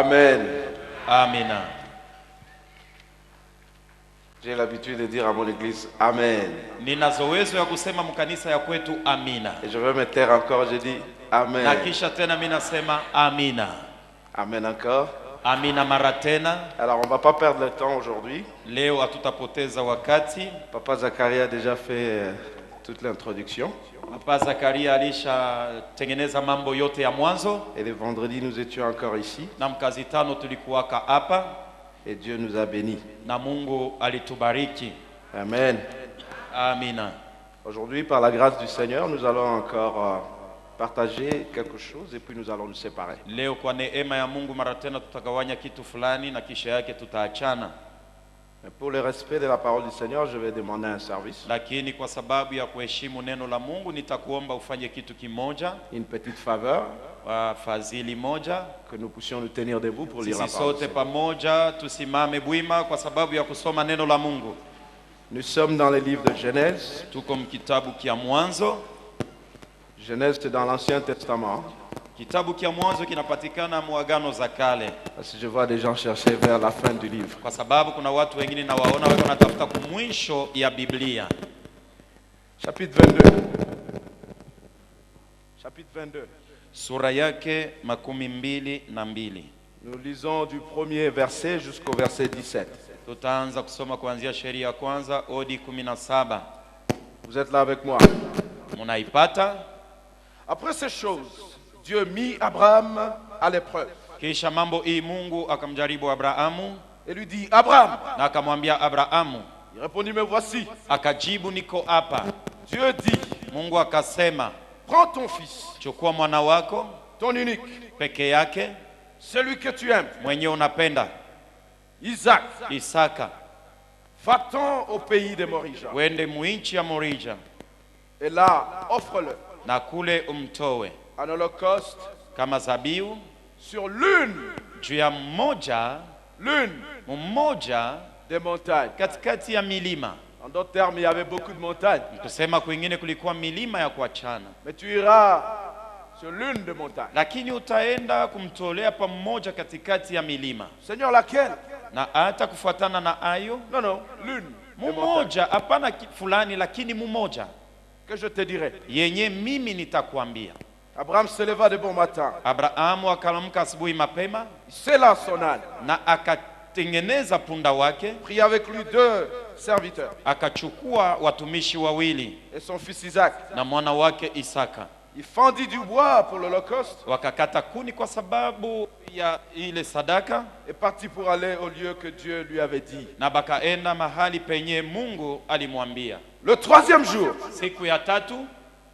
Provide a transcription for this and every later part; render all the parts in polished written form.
Amen. Amina. J'ai l'habitude de dire à mon église Amen. Nina zowezo ya kusema mkanisa ya kwetu amina. Et je vais me taire encore, je dis Amen. Na kisha tena mimi nasema amina. Amen encore. Amina mara tena. Alors on va pas perdre le temps aujourd'hui. Leo hatutapoteza wakati. Papa Zacharie a déjà fait toute l'introduction. Papa Zakaria alisha tengeneza mambo yote ya mwanzo. Et le vendredi nous étions encore ici. Na mkazi tano tulikuwaka hapa. Et Dieu nous a bénis. Na Mungu alitubariki. Amen. Amina. Aujourd'hui, par la grâce du Seigneur, nous allons encore partager quelque chose et puis nous allons nous séparer. Leo kwa neema ya Mungu mara tena tutagawanya kitu fulani na kisha yake tutaachana. Pour le respect de la parole du Seigneur, je vais demander un service. Lakini kwa sababu ya kuheshimu neno la Mungu nitakuomba ufanye kitu kimoja. Une petite faveur. Fadhili moja. Que nous puissions nous tenir debout pour lire la Sisi parole. sote pamoja tusimame bwima kwa sababu ya kusoma neno la Mungu. Nous sommes dans le livre de Genèse. Tuko mkitabu kia Mwanzo. Genèse c'est dans l'Ancien Testament. Kitabu kia Mwanzo kinapatikana muagano za kale. Parce que je vois des gens chercher vers la fin du livre. Kwa sababu kuna watu wengine na waona wao wanatafuta kumwisho ya Biblia. Chapitre 22. Chapitre 22. Sura yake 22. Nous lisons du premier verset jusqu'au verset 17. Tutaanza kusoma kuanzia sheria ya kwanza hadi 17. Vous êtes là avec moi? Munaipata? Après ces choses, Dieu mit Abraham à l'épreuve. Kisha mambo hii Mungu akamjaribu Abrahamu. Et lui dit, Abraham. Na akamwambia Abrahamu. Il répondit, me voici. Akajibu, niko hapa. Dieu dit, Mungu akasema, prends ton fils, chukua mwana wako, ton unique, peke yake, celui que tu aimes, mwenye unapenda, Isaac, Isaka, va-t'en au pays de Morija. wende muinchi ya Morija, Et là, offre-le na kule umtowe en holocauste kama zabiu sur l'une juu ya mmoja des montagnes. katikati ya milima. En d'autres termes, il y avait beaucoup de montagnes. Tusema kwingine kulikuwa milima ya kuachana, Mais tu iras sur l'une des montagnes. lakini utaenda kumtolea pamoja katikati ya milima. Seigneur, laquelle? Na hata kufuatana na ayo, Non, non, l'une des montagnes. mmoja, hapana fulani, lakini mmoja Que je te dirai. yenye mimi nitakwambia. Abraham se leva de bon matin. Abrahamu akaamka asubuhi mapema Il sella son âne. na akatengeneza punda wake, Prit avec lui 2 serviteurs akachukua watumishi wawili et son fils Isaac. na mwana wake Isaka. Il fendit du bois pour l'holocauste Wakakata kuni kwa sababu ya ile sadaka et partit pour aller au lieu que Dieu lui avait dit. na bakaenda mahali penye Mungu alimwambia. Le 3e jour, Siku ya tatu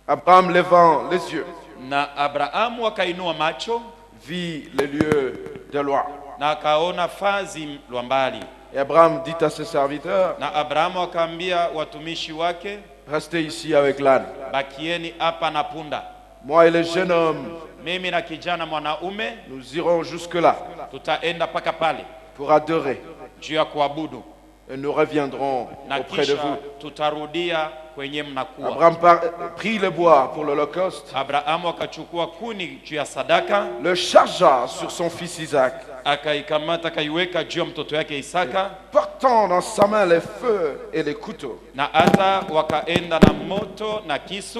Abraham levant les yeux, na Abrahamu akainua macho vit les lieux de loi. na akaona fazi lwa mbali. Et Abraham dit à ses serviteurs, Na Abrahamu akaambia watumishi wake, restez ici avec l'âne. bakieni hapa na punda. Moi et le jeune homme, Mimi na kijana mwanaume nous irons jusque-là tutaenda paka pale pour adorer juu ya kuabudu, et nous reviendrons na auprès de kisha vous. tutarudia kwenye mnakuwa. Abraham prit le bois pour l'holocauste, Abrahamu akachukua kuni juu ya sadaka, le chargea sur son fils Isaac, akaikamata akaiweka juu ya mtoto yake Isaka, portant dans sa main les feux et les couteaux. na hata wakaenda na moto na kisu,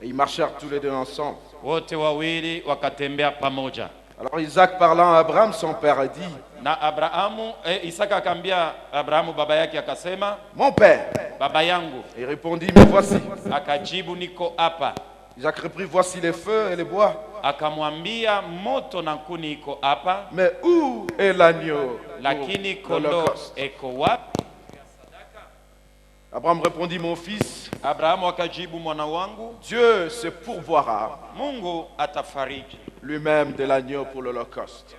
Et ils marchèrent tous les deux ensemble. wote wawili wakatembea pamoja. Alors Isaac parlant à Abraham, son père, a dit, Na Abrahamu Isaka akaambia Abrahamu baba yake akasema, mon père. baba yangu. Il répondit, me voici. Akajibu, niko hapa. Isaac reprit, voici les feux et les bois. Akamwambia, moto na kuni iko hapa, Mais où est l'agneau lakini pour kondoo l'holocauste? eko wapi? Abraham répondit, mon fils, Abrahamu akajibu, mwana wangu, Dieu se pourvoira Mungu atafariji lui-même de l'agneau pour l'holocauste.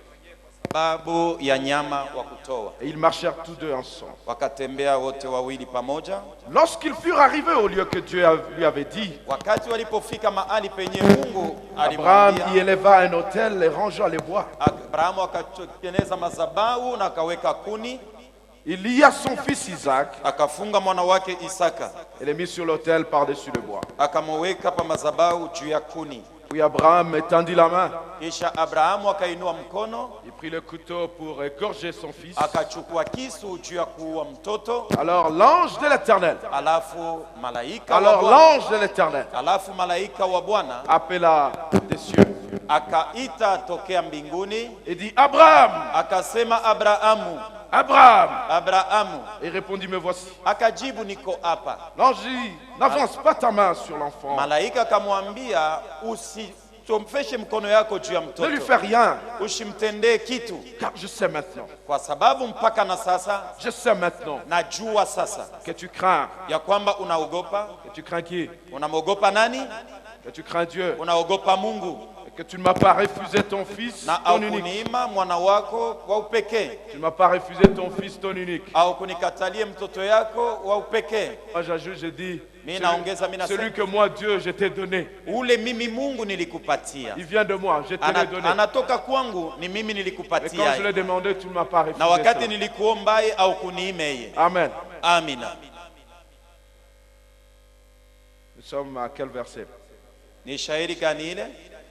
babu ya nyama wa kutoa. Et ils marchèrent tous deux ensemble. Wakatembea wote wawili pamoja. Lorsqu'ils furent arrivés au lieu que Dieu lui avait dit, Wakati walipofika mahali penye Mungu Abraham y alimwambia, éleva un autel et rangea les bois. Abrahamu akatengeneza madhabahu na akaweka kuni, Il lia son fils Isaac akafunga mwana wake Isaka, et les mit sur l'autel par-dessus le bois. akamweka pa madhabahu juu ya kuni. Puis Abraham étendit la main. Kisha Abrahamu akainua mkono, Il prit le couteau pour égorger son fils. akachukua kisu juu ya kuua mtoto. Alors l'ange de l'Éternel, Alafu malaika wa alors Bwana, l'ange de l'Éternel alafu malaika wa Bwana appela des cieux akaita tokea mbinguni, et dit Abraham, akasema Abrahamu, Abraham. Abrahamu. Et répondit, me voici. Akajibu, niko hapa. L'ange dit, n'avance pas ta main sur l'enfant. Malaika akamwambia, usitomfeshe mkono yako juu ya Ne lui mtoto, fais rien, usimtendee kitu, car je sais maintenant, kwa sababu mpaka na sasa je sais maintenant najua sasa que tu crains. ya kwamba unaogopa. Que tu crains qui? Unamwogopa nani? Que tu crains Dieu. Unaogopa Mungu, Et que tu ne m'as pas refusé ton fils, na ton au unique. kuniima mwana wako wa upekee, Tu ne m'as pas refusé ton fils, ton unique. au kunikatalie mtoto yako wa upekee. Moi j'ajoute, je dis, Mimi naongeza, mimi nasema, celui que moi Dieu je t'ai donné, ule mimi Mungu nilikupatia, il vient de moi, je te l'ai donné. anatoka kwangu, ni mimi Et quand nilikupatia. je l'ai demandé, tu ne m'as pas refusé. Na wakati cela. nilikuombaye au kuniimeye. Amen. Amina. Nous sommes à quel verset? Ni shairi gani ile?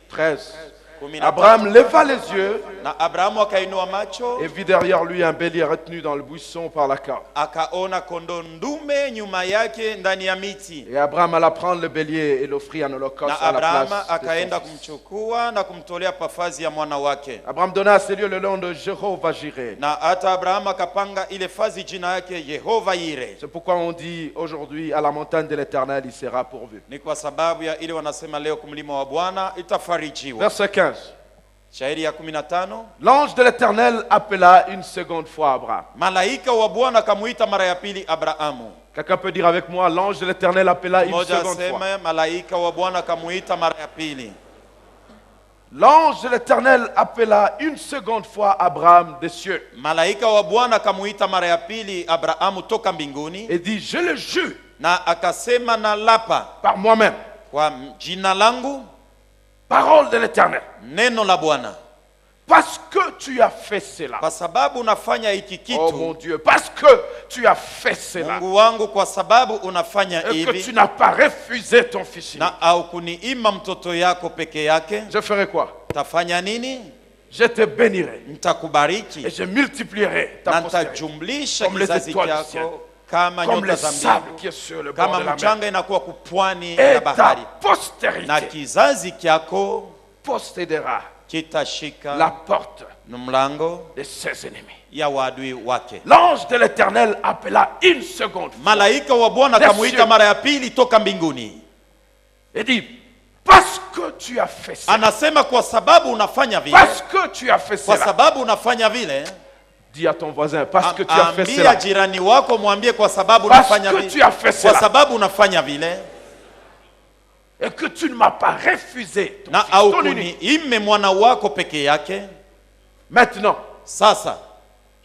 13. 13. Abraham leva les yeux Na Abrahamu akainua macho, et vit derrière lui un bélier retenu dans le buisson par la corde. akaona kondoo ndume nyuma yake ndani ya miti. Et Abraham alla prendre le bélier et l'offrit en holocauste Na à la Abrahama place de akaenda son fils. kumchukua na kumtolea pafazi ya mwana wake. Abraham donna à ces lieux le nom de Jéhovah Jireh. Na hata Abrahama akapanga ile fazi jina yake Yehova Yire. C'est pourquoi on dit aujourd'hui à la montagne de l'Éternel il sera pourvu. Ni kwa sababu ya ile wanasema leo kumlima wa Bwana itafarijiwa. Verset 15. Shairi ya 15. L'ange de l'Éternel appela une seconde fois Abraham. Malaika wa Bwana akamuita mara ya pili Abrahamu. Quelqu'un peut dire avec moi, l'ange de l'Éternel appela une Mmoja seconde fois. aseme malaika wa Bwana akamuita mara ya pili. L'ange de l'Éternel appela une seconde fois Abraham des cieux Malaika wa Bwana akamuita mara ya pili Abrahamu toka mbinguni, et dit, je le jure na akasema, na lapa par moi-même, kwa jina langu, parole de l'Éternel, neno la Bwana, parce que tu as fait cela. kwa sababu unafanya hiki Oh mon kitu, Dieu, parce que tu as fait cela Mungu wangu, kwa sababu unafanya et que tu hivi n'as pas refusé ton fils unique. na au kuniima mtoto yako peke yake, Je ferai quoi? tafanya nini? Je te bénirai et Nitakubariki je multiplierai ta na postérité nitajumlisha comme les kizazi étoiles du ciel, chako kama comme nyota le za sable mbingu, qui est sur le bord kama de la mer. mchanga inakuwa kupwani Et ya ta bahari, na postérité kizazi kyako possédera kitashika la porte mlango de ses ennemis. ya wadui wake. L'ange de l'Éternel appela une seconde fois Malaika wa Bwana Des akamuita cieux. mara ya pili toka mbinguni, et dit, parce que tu as fait ça, anasema kwa sababu unafanya vile, parce que tu as fait kwa cela, sababu unafanya vile. dis à ton voisin, parce que tu as fait Ambia cela, jirani wako, mwambie kwa sababu parce unafanya que vile, tu as fait kwa cela, sababu unafanya vile, et que tu ne m'as pas refusé ton na fils, au ton unique. kuniime mwana wako peke yake. Maintenant, Sasa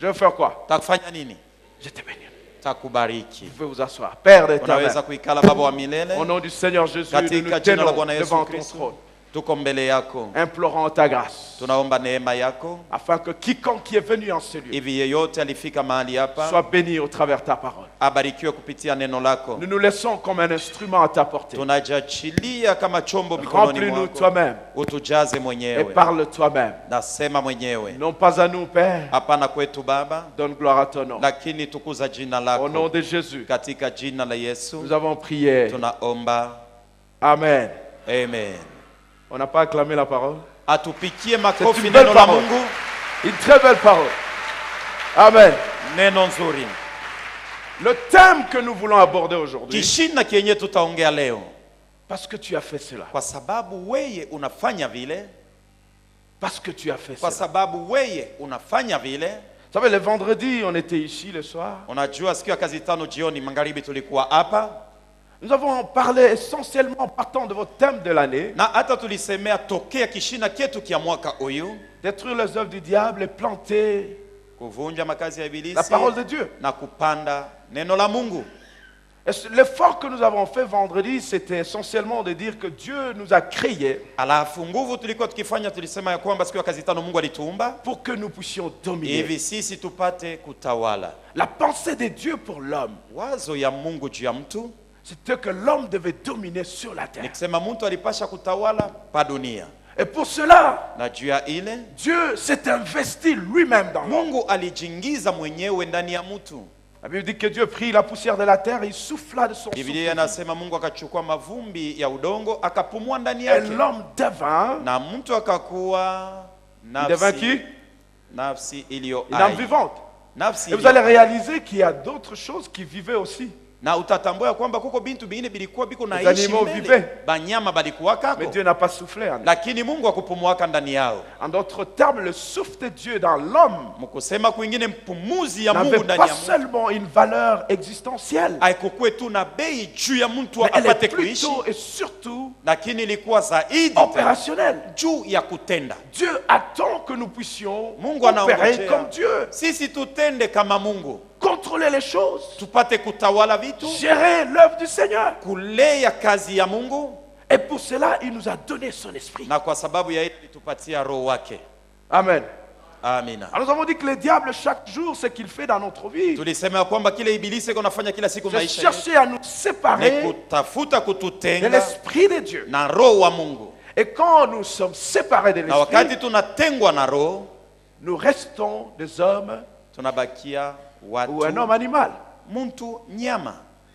je vais faire quoi? takufanya nini? Je te bénirai. Takubariki. Vous pouvez vous asseoir. Père d'éternel, Unaweza kuikala Baba wa milele, au nom du Seigneur Jésus, nous katika nous jina la tenons Bwana Yesu devant ton Kristo, trône, tuko mbele yako, implorant ta grâce, tunaomba neema yako, afin que quiconque qui est venu en ce lieu hivi yeyote alifika mahali hapa soit béni au travers de ta parole. abarikiwe kupitia neno lako. Nous nous laissons comme un instrument à ta portée. Tunajiachilia kama chombo mikononi Remplis-nous mwako, toi-même utujaze et mwenyewe. parle toi-même. Nasema mwenyewe, Non pas à nous, Père. hapana kwetu Baba, Donne gloire à ton nom. lakini tukuza jina Au nom lako. de Jésus, Katika jina la Yesu nous avons prié. tunaomba, Amen. amen. On n'a pas acclamé la parole? Atupikie C'est makofi une belle neno la parole. Mungu, Une très belle parole. Amen. neno nzuri. Le thème que nous voulons aborder aujourd'hui, Kishina kienye tutaongea leo, parce que tu as fait cela. kwa sababu weye unafanya vile, Parce que tu as fait kwa cela. sababu weye unafanya vile. Vous savez, le vendredi, on était ici le soir. Unajua siku ya kazi tano jioni magharibi tulikuwa hapa, Nous avons parlé essentiellement partant de votre thème de l'année, na hata tulisemea tokea kishina ketu kia mwaka uyu, détruire les œuvres du diable et planter kuvunja makazi ya la ibilisi parole de Dieu. na kupanda neno la Mungu. Et l'effort que nous avons fait vendredi, c'était essentiellement de dire que Dieu nous a créés Alafu nguvu tulikuwa tukifanya, tulisema ya kwamba siku ya kazi tano Mungu alituumba pour que nous puissions dominer. hivi sisi tupate kutawala. La pensée de Dieu pour l'homme, Wazo ya Mungu juu ya mtu c'était que l'homme devait dominer sur la ni terre. kusema mtu alipasha kutawala pa dunia, Et pour cela, na juu ya ile Dieu s'est investi lui-même dans l'homme. Mungu alijiingiza mwenyewe ndani ya mtu. La Bible dit que Dieu prit la poussière de la terre et il souffla de son Biblia souffle. inasema Mungu akachukua mavumbi ya udongo akapumua ndani Et yake, l'homme devint, na mtu akakuwa il devint qui? nafsi iliyo Une âme hai, vivante. nafsi Et vous iliyo allez hai. réaliser qu'il y a d'autres choses qui vivaient aussi. Na utatambua kwamba kuko bintu bingine bilikuwa biko Les naishi animaux mbele, vivaient. banyama balikuwa Mais kako, Dieu n'a pas soufflé en eux. lakini Mungu akupumuaka ndani yao. En d'autres termes, le souffle de Dieu dans l'homme Mkusema kwingine mpumuzi ya n'avait Mungu ndani pas ya mtu seulement une valeur existentielle, haikukuwe tu na bei juu ya mtu mais elle est apate kuishi, plutôt et surtout lakini ilikuwa zaidi tena opérationnelle. juu ya kutenda. Dieu attend que nous puissions Mungu opérer anaongojea comme Dieu, sisi tutende kama Mungu, contrôler les choses, tupate kutawala vitu, gérer l'œuvre du Seigneur. kulea kazi ya Mungu, Et pour cela, il nous a donné son esprit. na kwa sababu ya ile alitupatia roho wake. Amen. Amina. Alors nous avons dit que le diable, chaque jour, ce qu'il fait dans notre vie, Tulisema kwamba kile ibilisi kunafanya kila siku c'est maisha yetu chercher à nous ni séparer kutafuta de kututenga l'esprit de Dieu. na roho wa Mungu, Et quand nous sommes séparés de na wakati l'esprit, tunatengwa na roho nous restons des hommes tunabakia ou un watu, homme animal. mtu nyama.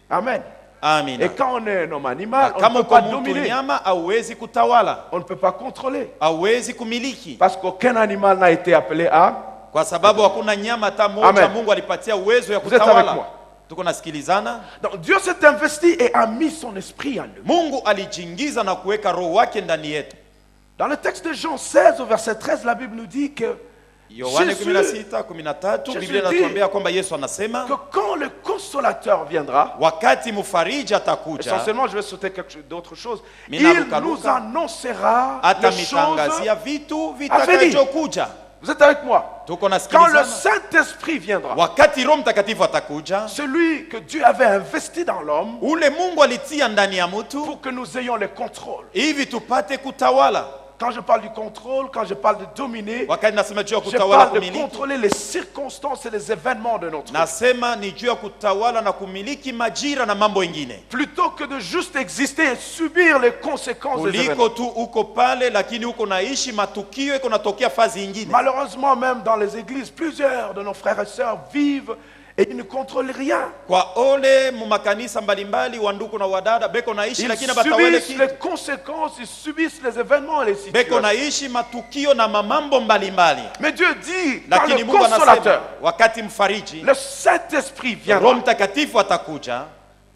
Amen. Amina. Et quand on est un homme Na animal, on ne kama peut pas uko mtu dominer, nyama, hauwezi kutawala, on ne peut pas contrôler. hauwezi kumiliki, Parce qu'aucun animal n'a été appelé à. kwa sababu hakuna nyama hata moja Amen. Mungu alipatia uwezo ya Vous êtes avec kutawala. moi? Tuko nasikilizana? Donc Dieu s'est investi et a mis son esprit en nous. Mungu alijiingiza na kuweka roho wake ndani yetu. Dans le texte de Jean 16, au verset 13, la Bible nous dit que Yohane Jésus- 16:13 Jésus Biblia dit inatuambia kwamba Yesu anasema que quand le consolateur viendra, wakati mfariji atakuja, essentiellement je vais sauter d'autres choses, il Minaruka nous luka. annoncera hata les choses. mitangazia vitu à vitakachokuja. Vous êtes avec moi? Tuko Quand le nasikilizana? Saint-Esprit viendra, Wakati Roho Mtakatifu atakuja, celui que Dieu avait investi dans l'homme ule Mungu alitia ndani ya mtu pour que nous ayons le contrôle. hivi tupate kutawala. Quand je parle du contrôle, quand je parle de dominer, Wakati nasema juu ya je kutawala parle de kumiliki, contrôler les circonstances et les événements de notre vie. nasema ni juu ya kutawala na kumiliki majira na mambo ingine, Plutôt que de juste exister et subir les conséquences des événements. kuliko tu uko pale lakini uko naishi matukio iko natokea fazi ingine. Malheureusement, même dans les églises, plusieurs de nos frères et sœurs vivent et ils ne contrôlent rien. Kwa ole mu makanisa mbalimbali wanduku na wadada beko naishi Ils lakini batawele subissent kitu, les conséquences, ils subissent les événements et les beko situations. naishi matukio na mamambo mbalimbali. Mais Dieu dit, par Lakini le Mungu anasema consolateur, wakati mfariji le Saint-Esprit Roho viendra, Mtakatifu atakuja,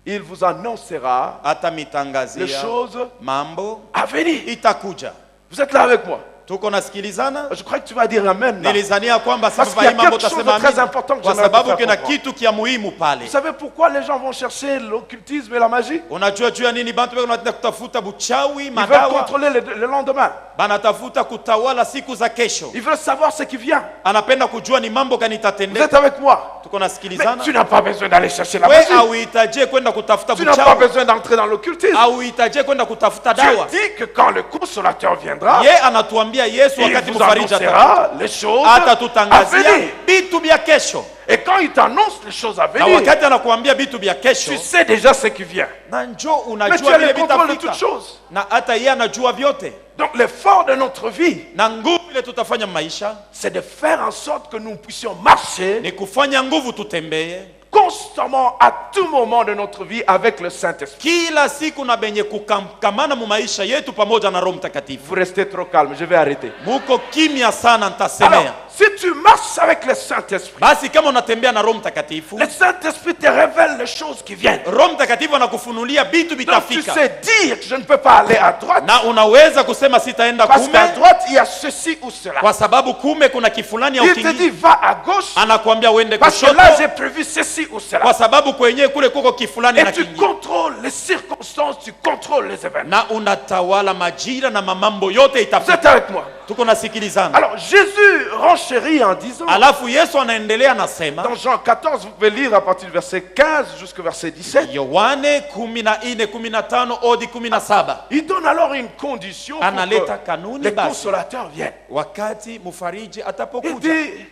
il vous annoncera les atamitangazia choses mambo à venir. itakuja. Vous êtes là avec moi? Tuko nasikilizana? Je crois que tu vas dire Amen. là. Nilizania kwamba Parce sasa qu'il y a hii mambo quelque chose de utasema très amina, important que kwa j'aimerais sababu te kuna faire comprendre. kitu kia muhimu pale. Vous savez pourquoi les gens vont chercher l'occultisme et la magie? Unajua juu ya nini bantu beko nataka kutafuta buchawi, Ils veulent madawa, contrôler le lendemain. banatafuta kutawala siku za kesho. Ils veulent savoir ce qui vient. Anapenda kujua ni mambo gani Vous êtes itatendeka. avec moi? Tuko Mais nasikilizana? tu n'as pas besoin d'aller chercher la We magie. hauhitaje kwenda kutafuta Tu n'as pas buchawi, besoin d'entrer dans l'occultisme. hauhitaje kwenda kutafuta Dieu dawa. dit que quand le consolateur viendra, Ye anatuambia Yesu il wakati vous mfariji atakuja, annoncera les choses à atatutangazia venir. vitu vya kesho. Et quand il t'annonce les choses à Na venir, wakati anakuambia vitu vya kesho, tu sais déjà ce qui vient. na njo Mais tu unajua as vile le contrôle de vitafika, toutes choses. na hata yeye anajua vyote. Donc l'effort de notre vie, Na nguvu ile tutafanya maisha c'est de faire en sorte que nous puissions marcher ni kufanya nguvu tutembee constamment à tout moment de notre vie avec le Saint-Esprit. kila siku na benye kukamana mu maisha yetu pamoja na Roho Mtakatifu. Vous restez trop calme, je vais arrêter. Muko kimya sana, Alors, nitasemea. si tu marches avec le Saint-Esprit, Basi kama unatembea na Roho Mtakatifu, le Saint-Esprit te révèle les choses qui viennent. Roho Mtakatifu anakufunulia vitu Donc tu vitafika, sais dire que je ne peux pas aller à droite na unaweza kusema sitaenda parce qu'à kume droite il y a ceci ou cela. kwa sababu kume kuna kifulani au Il te dit kingi, va à gauche anakuambia uende parce que kushoto là j'ai prévu ceci ou cela. kwa sababu kwenyewe kule kuko kifulani na Et tu kingi, contrôles les circonstances, tu contrôles les événements. na unatawala majira na mamambo yote Vous êtes itafika. avec moi? Tuko nasikilizana. Alors Jésus renchérit en disant, Alafu Yesu anaendelea anasema, dans Jean 14, vous pouvez lire à partir du verset 15 jusqu'au verset 17, Yohane 14:15 hadi 17, il donne alors une condition pour analeta que kanuni les basi consolateurs viennent. wakati mfariji Il atapokuja. dit,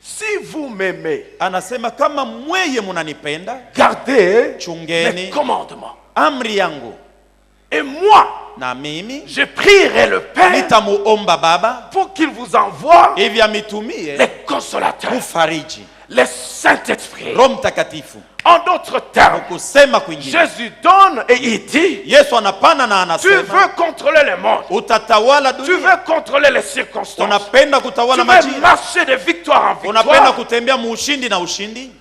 si vous m'aimez, Anasema kama mweye munanipenda, gardez mes chungeni commandements. amri yangu. Et moi, Na mimi je prierai le Père nitamuomba Baba pour qu'il vous envoie hivi amitumie les consolateurs, mfariji, les Saint-Esprit. Roho Mtakatifu. En d'autres termes, Kusema kwingine, Jésus donne et il dit, Yesu anapana na tu anasema veux contrôler le monde, utatawala tu dunia, veux contrôler les circonstances, unapenda tu kutawala veux majira, marcher de victoire en unapenda victoire, kutembea muushindi na ushindi.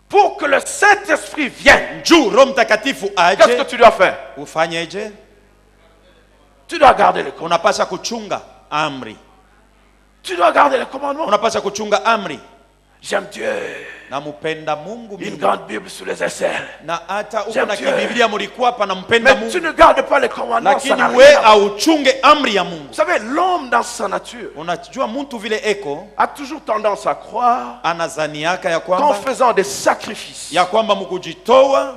pour que le Saint-Esprit vienne. Juu Roho Mtakatifu Qu'est-ce que aje, tu dois faire? ufanyeje? Tu dois garder les commandements. Unapasha kuchunga amri, Tu dois garder les commandements. unapasha kuchunga amri. J'aime Dieu. Nampenda Mungu Une mimi, grande Bible sous les aisselles. na hata uko J'aime na Dieu. kibiblia mulikuwa hapa, nampenda Mais tu Mungu, ne gardes pas les commandements. Ça lakini n'a we rien à voir. auchunge amri ya Mungu. Vous savez, l'homme dans sa nature Unajua mtu vile eko a toujours tendance à croire anazaniaka ya qu'en kwamba faisant des sacrifices, ya kwamba mukujitoa,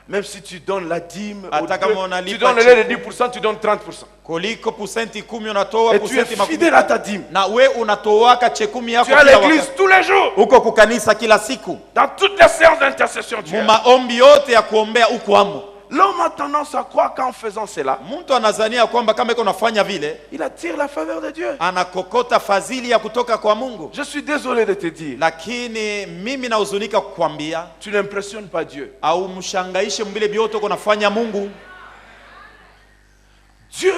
même si tu donnes la dîme, Hata kama unalipa tu donnes les 10%, tu donnes 30%. kuliko pusenti 10 unatoa Et tu es pusenti makumi, fidèle à ta dîme. na we unatoaka chekumi yako Tu es à kila l'église wakati. tous les jours. Uko kukanisa kila siku, Dans toutes les séances d'intercession, tu mu es. maombi yote ya kuombea uko amo. L'homme a tendance à croire qu'en faisant cela, Mtu anazania kwamba kama iko nafanya vile il attire la faveur de Dieu. anakokota fadhili ya kutoka kwa Mungu. Je suis désolé de te dire, Lakini mimi nahuzunika kukwambia, tu n'impressionnes pas Dieu. au mshangaishe mbile bioto uko nafanya Mungu. Dieu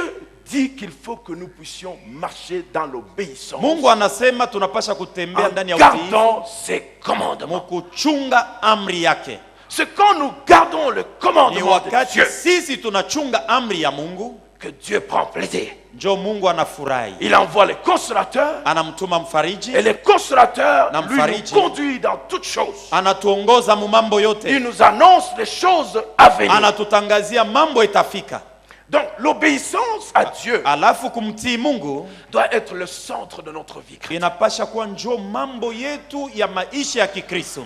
dit qu'il faut que nous puissions marcher dans l'obéissance Mungu anasema tunapasha kutembea en ndani ya utiifu, gardant ses commandements. mukuchunga amri yake. C'est quand nous gardons le Ni commandement de wakati Dieu sisi tunachunga amri ya Mungu que Dieu prend plaisir. njo Mungu anafurahi, Il envoie les consolateurs anamtuma mfariji, et les consolateurs Na lui mfariji. nous conduisent dans toutes choses. anatuongoza mu mambo Il yote, nous annonce les choses à venir. anatutangazia mambo itafika. Donc l'obéissance à Dieu Alafu kumtii Mungu doit être le centre de notre vie chrétienne. inapasha kuwa njo mambo yetu ya maisha ya Kikristo.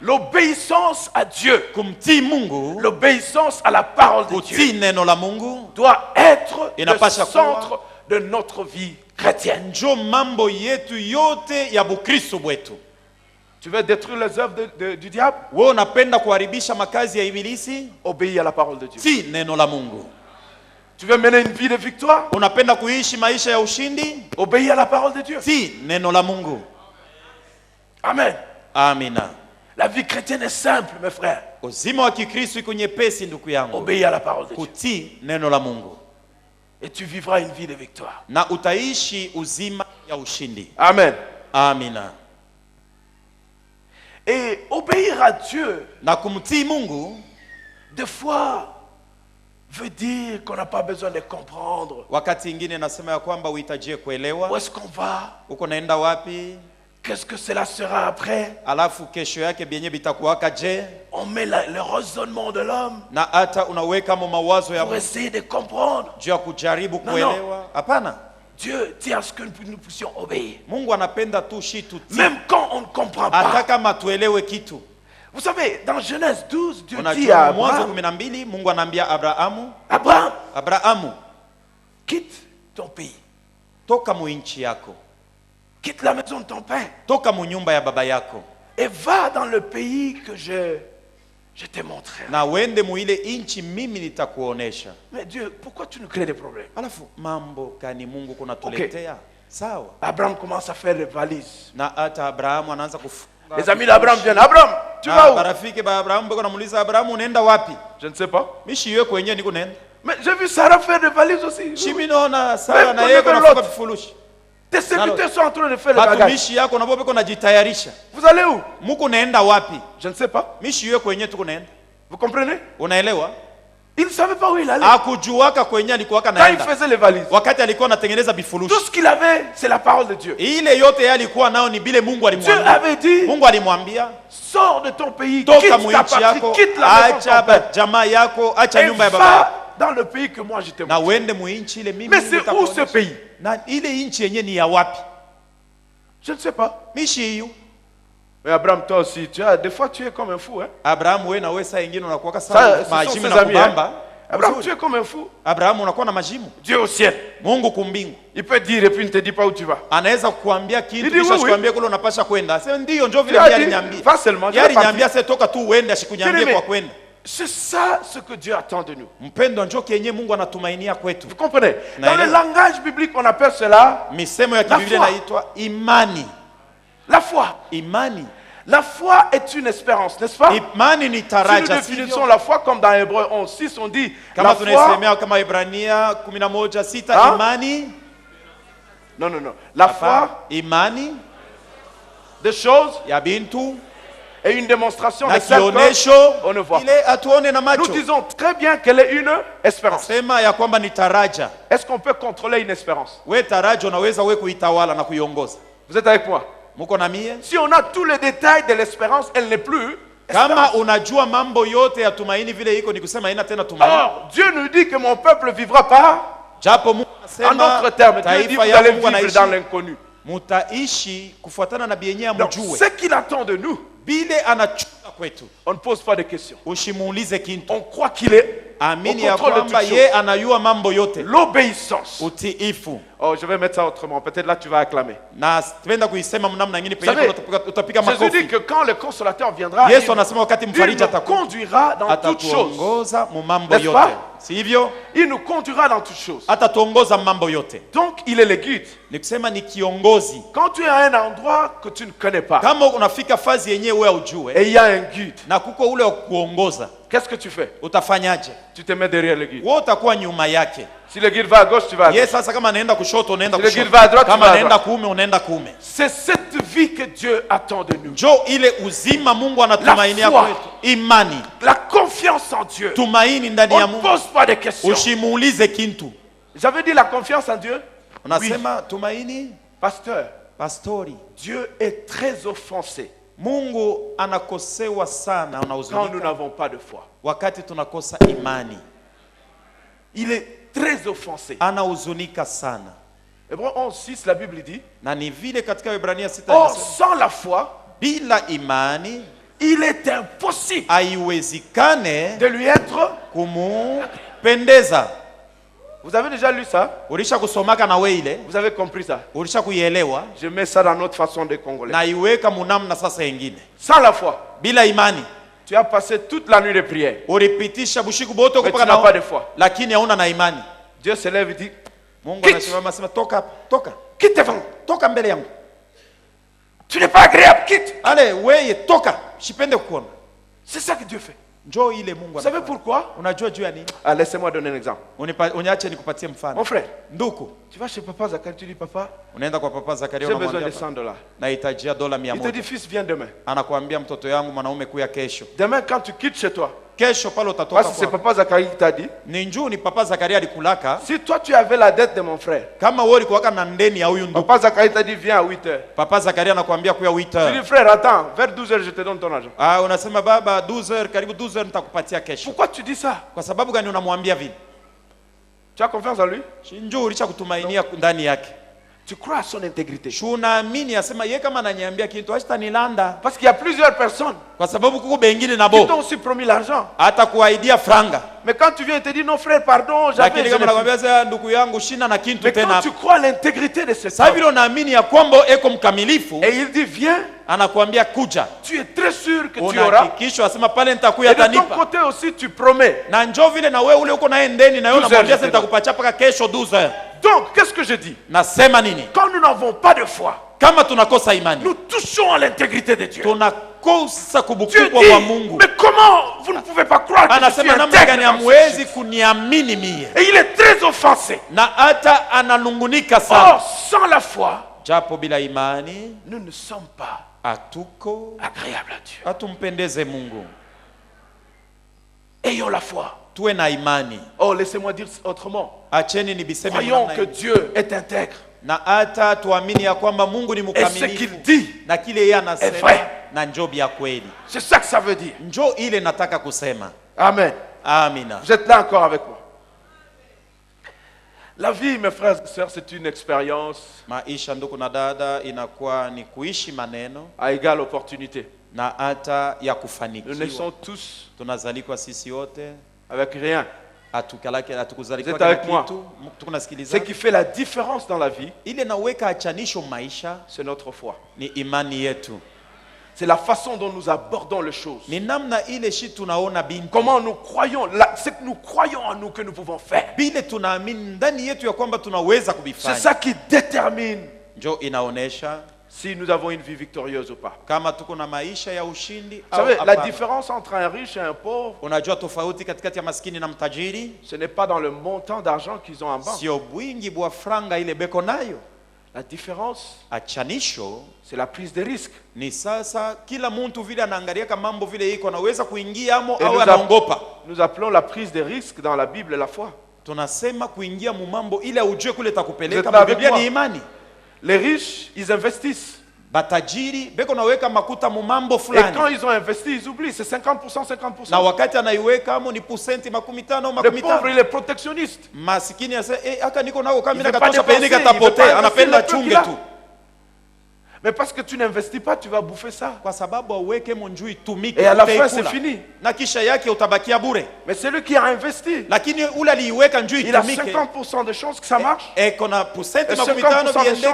L'obéissance à Dieu, Kumtii Mungu, l'obéissance à la parole de Dieu kutii neno la Mungu doit être le Inapasha kuwa centre de notre vie chrétienne. njo mambo yetu yote ya Bukristo bwetu. Tu veux détruire les œuvres du diable? Wewe unapenda kuharibisha makazi ya ibilisi? Obéis à la parole de Dieu. Tii neno la Mungu. Tu veux mener une vie de victoire? Unapenda kuishi maisha ya ushindi? Obéis à la parole de Dieu. Tii neno la Mungu. Amen. Amina. La vie chrétienne est simple, mes frères. Uzima wa Kikristo iko nyepesi ndugu yangu. Obéis à la parole de Dieu. Kutii neno la Mungu. Et tu vivras une vie de victoire. Na utaishi uzima ya ushindi. Amen. Amina. Et obéir à Dieu, Na kumtii Mungu des fois, veut dire qu'on n'a pas besoin de comprendre. wakati ingine nasema ya kwamba uhitajie Où kuelewa est-ce qu'on va? uko naenda wapi, Qu'est-ce que cela sera après? alafu kesho yake bienye bitakuwaka je, On met le raisonnement de l'homme na hata unaweka mo mawazo ya pour essayer de comprendre. juu ya kujaribu No, kuelewa. Hapana, Dieu tient à ce que nous puissions obéir. Mungu anapenda tu shi tutii, Même quand on ne comprend hata pas. kama tuelewe kitu. Vous savez, dans Genèse 12, Dieu dit Unajua à Mwanzo Abraham, 12 Mungu anaambia Abrahamu, Abraham, quitte ton pays, toka mu nchi yako, quitte la maison de ton père toka mu nyumba ya baba yako, et va dans le pays que je t'ai montré. na uende mu ile nchi mimi nitakuonesha. Mais Dieu, pourquoi tu nous crées des problèmes? Alafu mambo kani Mungu kunatuletea? Sawa. Abraham commence à faire les valises. Na hata Abrahamu anaanza kufunga. Les amis d'Abraham viennent. Abraham, tu vas où? Barafiki ba Abrahamu bako namuuliza Abrahamu unaenda wapi? Je ne sais pas. Mishi yeye kwenye niko nenda. Mais j'ai vu Sarah faire des valises aussi. Shimi naona Sara Mais na yeye prenez kunafunga l'autre. vifurushi. Tes serviteurs sont en train de faire les bagages. Batumishi yako na bobe kuna jitayarisha. Vous allez où? Muko naenda wapi? Je ne sais pas. Mishi yeye kwenye tuko naenda. Vous comprenez? Unaelewa? Il ne savait pas où il allait. Hakujuaka kwenye alikuwa Quand il naenda. faisait les valises, Wakati alikuwa anatengeneza tout vifurushi. ce qu'il avait, c'est la parole de Dieu. Ile yote yeye alikuwa nao ni bile Mungu Dieu alimwambia. avait dit, Mungu alimwambia, sors de ton pays, toka quitte mu ta nchi patrie, yako, quitte la maison de acha ton père, jamaa yako, acha et nyumba ya baba va yako. dans le pays que moi je t'ai Na montré. uende mu nchi ile mimi Mais c'est où nitakuonesha. ce pays? Na ile nchi yenye ni ya wapi? Je ne sais pas. Mishi hiyo. Mais Abraham, toi aussi, des fois tu es comme un fou. Hein? Abrahamu wewe na wewe saa nyingine unakuwa Ça, kama ce sont majimu ses na amis. kubamba. Hein? Abraham, tu es comme un fou. Abraham, unakuwa na majimu. Dieu au ciel. Mungu kumbingu. Il peut dire et puis il ne te dit pas où tu vas. Anaweza kukuambia kitu Ili kisha wewe- kukuambia kule unapasha kwenda. Sema ndio njoo vile Tu as yeye dit, aliniambia. va seulement, je Yeye vais partir. aliniambia sasa toka tu uende ashikunyambie Bien-aimé, kwa kwenda. c'est ça ce que Dieu attend de nous. Mpendo njoo kenye Mungu anatumainia kwetu. Vous comprenez? Dans Naelewa. le langage biblique, on appelle cela Misemo ya kibiblia foi. inaitwa imani. la foi. Imani. La foi est une espérance, n'est-ce pas? Imani ni Si nous taraja. définissons sivyo? la foi comme dans Hébreu 11:6, on dit Kama la foi. tunaisemea kama Ibrania 11:6 Ah? imani. Non, non, non. La foi Hapa, imani des choses ya bintu est une démonstration na de celles kionesho qu'on ne voit pas. ile atuone na Nous macho. disons très bien qu'elle est une espérance. Sema ya kwamba ni taraja. Est-ce qu'on peut contrôler une espérance? We taraja unaweza we kuitawala na kuiongoza. Vous êtes avec moi? Muko na mie? Si on a tous les détails de l'espérance, elle n'est plus Kama espérance. unajua mambo yote ya tumaini vile iko ni kusema haina tena tumaini. Or, Dieu nous dit que mon peuple vivra pas. Japo Mungu En anasema d'autres termes, Dieu dit taifa vous ya allez Mungu vivre dans anaishi l'inconnu. mutaishi kufuatana na bienye Donc, mjue. ce qu'il attend de nous, Bile anachuka kwetu. on ne pose pas de questions. Ushimuulize kintu. On croit qu'il est Amini au ya contrôle de kwamba toutes ye choses. anayua mambo yote. L'obéissance. Utiifu. Oh, je vais mettre ça autrement. Peut-être là, tu vas acclamer. Na tupenda kuisema mnamna nyingine Vous savez, pengine utapiga Jésus dit makofi. que quand le consolateur viendra, Yesu anasema wakati il mfariji nous atakuja conduira dans toutes choses. atatuongoza mu mambo N'est-ce yote. pas? Si hivyo? Il nous conduira dans toutes choses. Atatuongoza mambo yote. Donc, il est le guide. Ni kusema ni kiongozi. Quand tu es à un endroit que tu ne connais pas Kama unafika fazi yenyewe wewe ujue et il y a un guide, na kuko ule wa kuongoza, qu'est-ce que tu fais? utafanyaje? Tu te mets derrière le guide. Wewe utakuwa nyuma yake. Si le guide va à gauche, tu vas à Yeye gauche. sasa kama anaenda kushoto unaenda Si le kushoto. guide va à droite, tu vas Kama à anaenda droite. kuume unaenda kuume. C'est cette vie que Dieu attend de nous. Njoo ile uzima Mungu anatumainia La foi. kwetu. Imani, La confiance en Dieu. tumaini ndani On ya ne Mungu. pose pas de questions. Ushimuulize kintu. J'avais dit la confiance en Dieu. Unasema tumaini, Pasteur, pastori. Dieu est très offensé Mungu anakosewa sana, quand nous unahuzunika n'avons pas de foi. wakati tunakosa imani. Il est très offensé. Anahuzunika sana. Hébreu 11:6, la Bible dit, Na ni vile katika Waebrania 6 or inasema, sans la foi, bila imani il est impossible haiwezekane de lui être. kumupendeza. Vous avez déjà lu ça? Ulisha kusomaka na we ile, Vous avez compris ça? ulisha kuielewa Je mets ça dans notre façon de congolais. na iweka munamna sasa ingine. Sans la foi, Bila imani tu as passé toute la nuit de prière, ulipitisha bushiku bote mais tu kupaka n'as pas de na foi. lakini hauna na imani. Dieu se lève et dit, Mungu Quitte. anasimama sema toka hapa, toka. quitte devant. Toka mbele yangu. Tu n'es pas agréable, quitte. Ale weye toka, shipende kuona. C'est ça que Dieu fait. Njoo ile Mungu Vous savez anafanya. pourquoi? Unajua juu ya nini? Ah, laissez-moi donner un exemple. Uniache nikupatie Mon mfano. frère, Nduku, tu vas chez papa Zakari, tu dis, papa, unaenda kwa papa Zakaria j'ai besoin de unamwambia 100 dollars. nahitajia dola Il te 100. dit, fils, viens demain. Anakuambia mtoto yangu mwanaume kuya kesho. Demain, quand tu quittes chez toi, Kesho pale utatoka parce que c'est kwa. papa Zakari qui t'a dit, Ni njoo ni papa Zakaria alikulaka. si toi tu avais la dette de mon frère, Kama wewe ulikuwa na ndeni ya huyu ndugu. papa Zakari t'a dit, viens à 8 heures. Papa Zakaria anakuambia kuya Tu 8h. dis, frère, attends, vers 12 heures, je te donne ton argent. Ah, unasema baba 12h, karibu 12h nitakupatia kesho. Pourquoi tu dis ça? Kwa sababu gani unamwambia vile? Tu as confiance en lui? Njoo ulisha kutumainia ndani yake. Tu crois à son intégrité. Unaamini asema yeye kama ananiambia kitu hasitanilanda. Parce qu'il y a plusieurs personnes Kwa sababu kuko bengine qui nabo t'ont aussi promis l'argent. hata kuaidia franga. Mais quand tu viens et te dis, non frère, pardon, j'avais... Lakini je kama l'ai nakwambia sasa ndugu yangu shina na fait. kintu Mais tena. quand tu crois à l'intégrité de cet Sasa homme, vile unaamini ya kwamba eko mkamilifu, et il dit, viens, anakuambia kuja. tu es très sûr que tu auras. Unahakikishwa asema pale nitakuya Et de ton atanipa. côté aussi, tu promets. Na njoo vile na wewe ule uko naye ndeni na wewe 12 unamwambia heures, sasa nitakupatia paka kesho 12h. Donc, qu'est-ce que je dis? Nasema nini? Quand nous n'avons pas de foi, Kama tunakosa imani, nous touchons à l'intégrité de Dieu. tunakosa Dieu kubukubwa dit, wa Mungu. mais comment vous ne pouvez pas croire que je suis Anasema namna gani intègre dans ce hamwezi Jésus? kuniamini mie? Et il est très offensé. Na hata ananungunika sana. Or, sans la foi, Japo bila imani nous ne sommes pas hatuko agréables à Dieu. hatumpendeze Mungu. Ayons la foi. Tuwe na imani. Oh, laissez-moi dire autrement. Acheni nibiseme Croyons namna que hii. Dieu est intègre. Na hata tuamini ya kwamba Mungu ni Et ce qu'il mkamilifu dit, na kile yeye est anasema vrai. na njoo ya kweli. c'est ça que ça veut dire. Njoo ile nataka kusema. Amen. Amina. Vous êtes là encore avec moi. La vie, mes frères et sœurs, c'est une expérience Maisha ndugu na dada inakuwa ni kuishi maneno à égale opportunité. na hata ya Nous kufanikiwa. naissons tous Tunazalikwa sisi wote avec rien. Vous êtes avec moi? Ce qui fait la différence dans la vie, c'est notre foi. C'est la façon dont nous abordons les choses. Comment nous croyons, ce que nous croyons en nous que nous pouvons faire. C'est ça qui détermine si nous avons une vie victorieuse ou pas. Vous savez, la différence entre un riche et un pauvre, ce n'est pas dans le montant d'argent qu'ils ont en banque. La différence, c'est la prise de risque. Et nous appelons la prise de risque dans la Bible la foi. Les riches, ils investissent. Et quand ils ont investi, ils oublient, c'est 50%, 50%. Le pauvre, il est protectionniste. Il ne veut pas dépenser, il veut pas investir le truc qu'il a. Mais parce que tu n'investis pas, tu vas bouffer ça. Et à la fin, c'est fini. Mais celui qui a investi, il a 50% de chances que ça marche. Et 50% de chances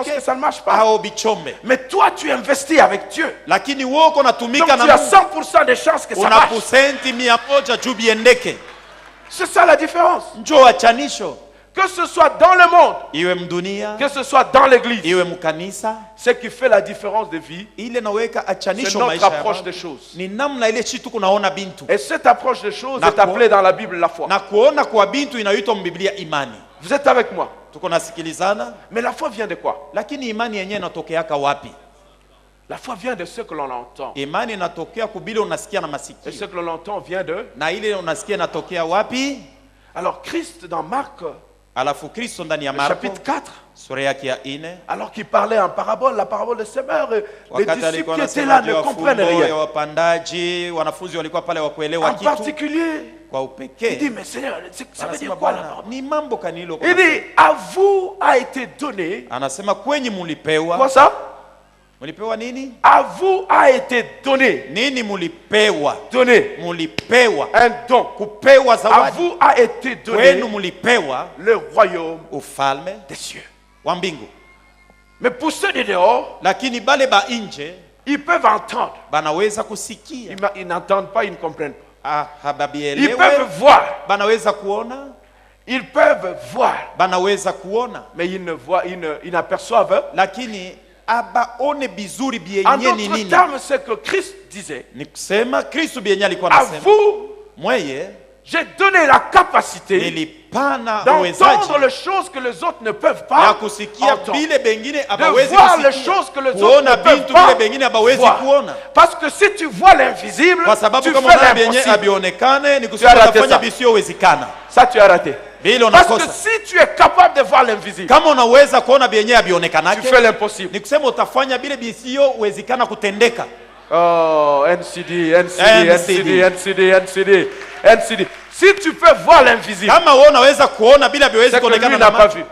que ça ne marche pas. Mais toi, tu investis avec Dieu. Donc tu as 100% de chances que ça marche. C'est ça la différence. Que ce soit dans le monde, que ce soit dans l'église, ce qui fait la différence de vie, c'est notre approche des choses. Et cette approche des choses est appelée dans la Bible la foi. Vous êtes avec moi? Mais la foi vient de quoi? La foi vient de ce que l'on entend. Et ce que l'on entend vient de... Alors Christ dans Marc, chapitre 4, alors qu'il parlait en parabole, la parabole des semeurs, les disciples qui étaient là ne comprennent rien. En particulier, il dit, mais Seigneur, ça veut dire quoi là? Il dit, à vous a été donné, quoi ça? À vous a été donné. Donné. Un don. À vous a été donné le royaume des cieux. Mais pour ceux de dehors, ils peuvent entendre. Ils n'entendent pas, ils ne comprennent pas. Ils peuvent voir. Ils peuvent voir. Mais ils ne voient, ils n'aperçoivent. En d'autres termes, c'est que Christ disait, à vous, j'ai donné la capacité d'entendre les choses que les autres ne peuvent pas entendre, de voir les choses que les autres ne peuvent pas voir. Parce que si tu vois l'invisible, tu fais l'impossible. Tu as raté ça. Ça, tu as raté. Parce que si tu es capable de voir l'invisible, tu fais l'impossible. Oh, NCD. Si tu peux voir l'invisible, c'est que lui n'a pas vu.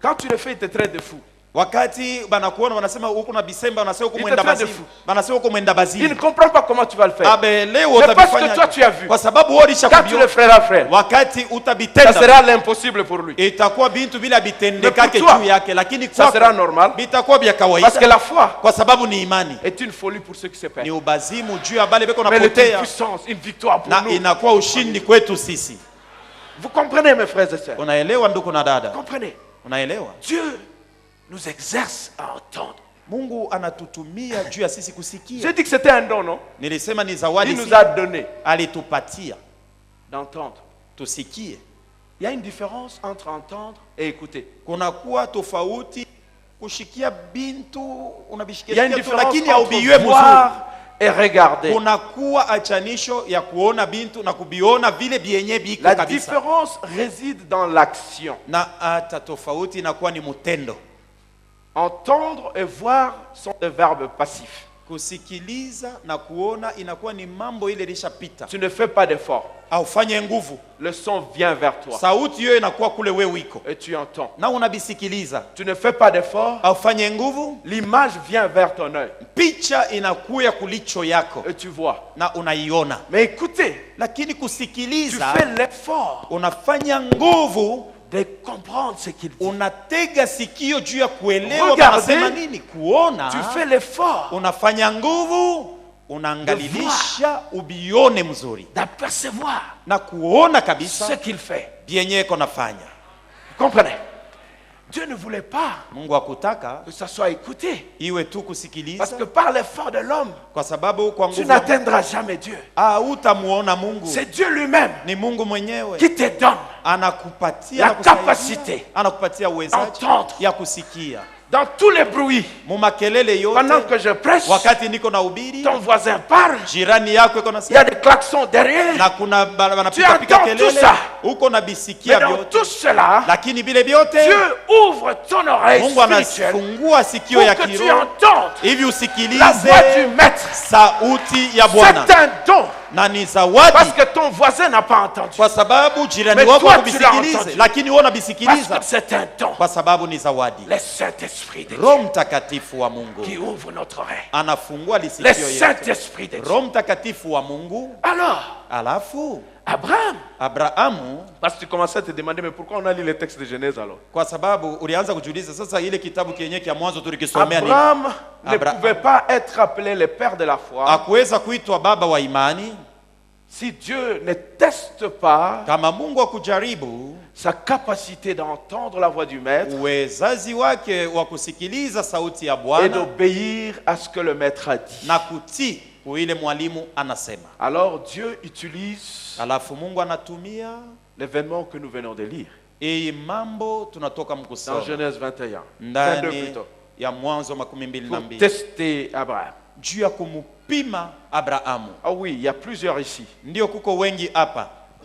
Quand tu le fais, il te traite de fou. Wakati banakuona wanasema uko na bisemba, wanasema uko mwenda bazimu, wanasema uko mwenda bazimu. Il ne comprend pas comment tu vas le faire. Mais parce que toi tu as vu. Kwa sababu wewe quand tu le feras frère, wakati utabitenda, ça sera l'impossible pour lui. Itakuwa bintu bila bitendeka juu yake, lakini ça sera normal. Bitakuwa vya kawaida. Parce que la foi, kwa sababu ni imani, est une folie pour ceux qui se perdent. Ni ubazimu juu ya bale beko napotea. Une puissance, une victoire pour nous. Na inakuwa ushindi kwetu sisi. Vous comprenez mes frères et sœurs? Unaelewa ndugu na dada? Comprenez? Unaelewa? Dieu nous exerce à entendre. Mungu anatutumia juu ya sisi kusikia. J'ai dit que c'était un don, non? Nilisema ni zawadi. Il nous a donné. Alitupatia d'entendre. Tusikie. Il y a une différence entre entendre et écouter. Kuna kuwa tofauti kushikia bintu unabishikia. Il y a une différence entre voir et regarder. Kuna kuwa achanisho ya kuona bintu na kubiona vile bienye biko kabisa. La différence réside dans l'action. Na ata tofauti inakuwa ni mutendo. Entendre et voir sont des verbes passifs. Kusikiliza na kuona inakuwa ni mambo ile ilishapita. Tu ne fais pas d'effort. Aufanye nguvu. Le son vient vers toi. Sauti hiyo inakuwa kule wewe uko. Et tu entends. Na unabisikiliza. Tu ne fais pas d'effort. Aufanye nguvu. L'image vient vers ton œil. Picha inakuya kulicho yako. Et tu vois. Na unaiona. Mais écoutez, lakini kusikiliza, tu fais l'effort. Unafanya nguvu de comprendre ce qu'il dit. Unatega sikio juu ya kuelewa anasema nini, kuona. Tu fais l'effort. Unafanya nguvu, unaangalilisha ubione mzuri. D'apercevoir. Na kuona kabisa ce qu'il fait. Bienye konafanya. Comprenez? Dieu ne voulait pas Mungu hakutaka que ça soit écouté. Iwe tu kusikiliza. Parce que par l'effort de l'homme, kwa sababu kwa nguvu tu n'atteindras jamais Dieu. Utamuona Mungu. C'est Dieu lui-même. Ni Mungu mwenyewe qui te donne anakupatia la capacité anakupatia uwezaji ya kusikia. Dans tous les bruits, pendant que je prêche, ton voisin parle, il y a des klaxons derrière, tu entends tout ça. Mais dans tout cela, Dieu ouvre ton oreille spirituelle pour que tu entendes la voix du maître. C'est un don. Parce que ton voisin n'a pas entendu. Mais toi tu l'as entendu. Parce que c'est un don. Le Saint-Esprit de Dieu qui ouvre notre oreille. Le Saint-Esprit de Dieu. Alors, Abraham, parce que tu commençais à te demander, mais pourquoi on a lu les textes de Genèse alors? Abraham ne pouvait pas être appelé le père de la foi si Dieu ne teste pas sa capacité d'entendre la voix du maître et d'obéir à ce que le maître a dit. Alors Dieu utilise l'événement que nous venons de lire dans Genèse 21, 22 plutôt, pour tester Abraham. Ah oui, il y a plusieurs ici.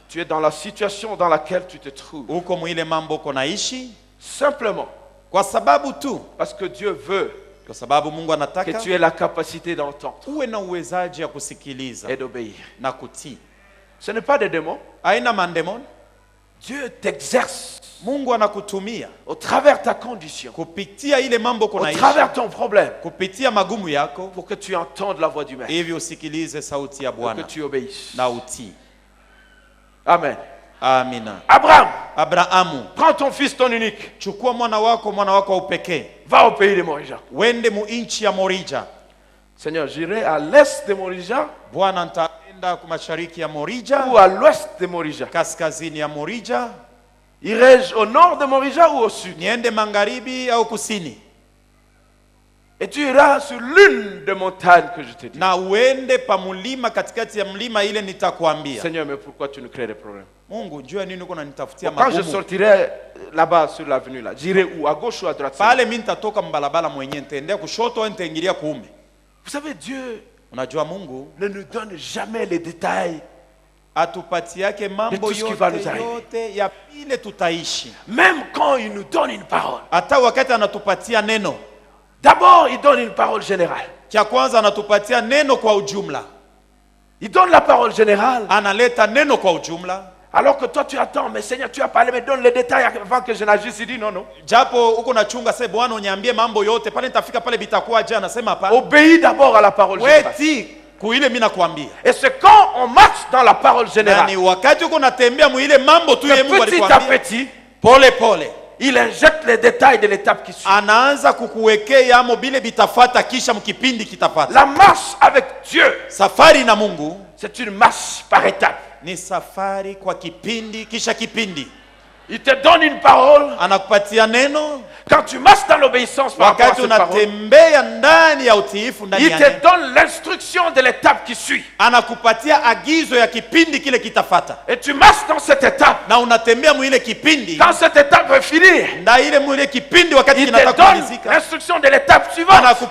Tu es dans la situation dans laquelle tu te trouves. Simplement parce que Dieu veut que tu aies la capacité d'entendre et d'obéir. Ce n'est pas des démons. Dieu t'exerce au travers ta condition, au travers ton problème, pour que tu entendes la voix du maître et que tu obéisses. Amen. Abraham, prends ton fils, ton unique, va au pays de Morija. Seigneur, j'irai à l'est de Morija ou à l'ouest de Morija. Irai-je au nord de Morija ou au sud? Et tu iras sur l'une des montagnes que je te dis. Seigneur, mais pourquoi tu nous crées des problèmes? Quand je sortirai là-bas sur l'avenue, là, j'irai où? À gauche ou à droite? Vous savez, Dieu ne nous donne jamais les détails de tout ce qui va nous arriver. Même quand il nous donne une parole, d'abord il donne une parole générale. Il donne la parole générale. Alors que toi tu attends, mais Seigneur, tu as parlé, mais donne les détails avant que je n'agisse. Il dit non, non. Obéis d'abord à la parole générale. Et c'est quand on marche dans la parole générale que petit à petit, il injecte les détails de l'étape qui suit. La marche avec Dieu, c'est une marche par étapes. Il te donne une parole. Quand tu marches dans l'obéissance par rapport à cette parole, il te donne l'instruction de l'étape qui suit. Et tu marches dans cette étape. Quand cette étape va finir, il te donne l'instruction de l'étape suivante. Ainsi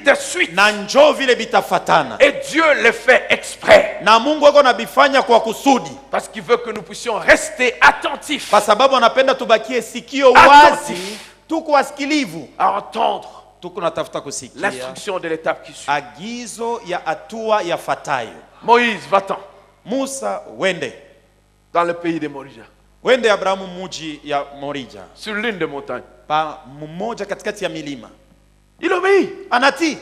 de suite. Et Dieu le fait exprès. Parce qu'il veut que nous puissions rester attentifs. À entendre l'instruction de l'étape qui suit. Agizo ya hatua yafuatayo. Moïse, va-t'en. Musa, wende. Dans le pays de Morija. Wende Abrahamu muji ya Morija. Sur l'une des montagnes. Pa mmoja katikati ya milima. Il obéit. Anati.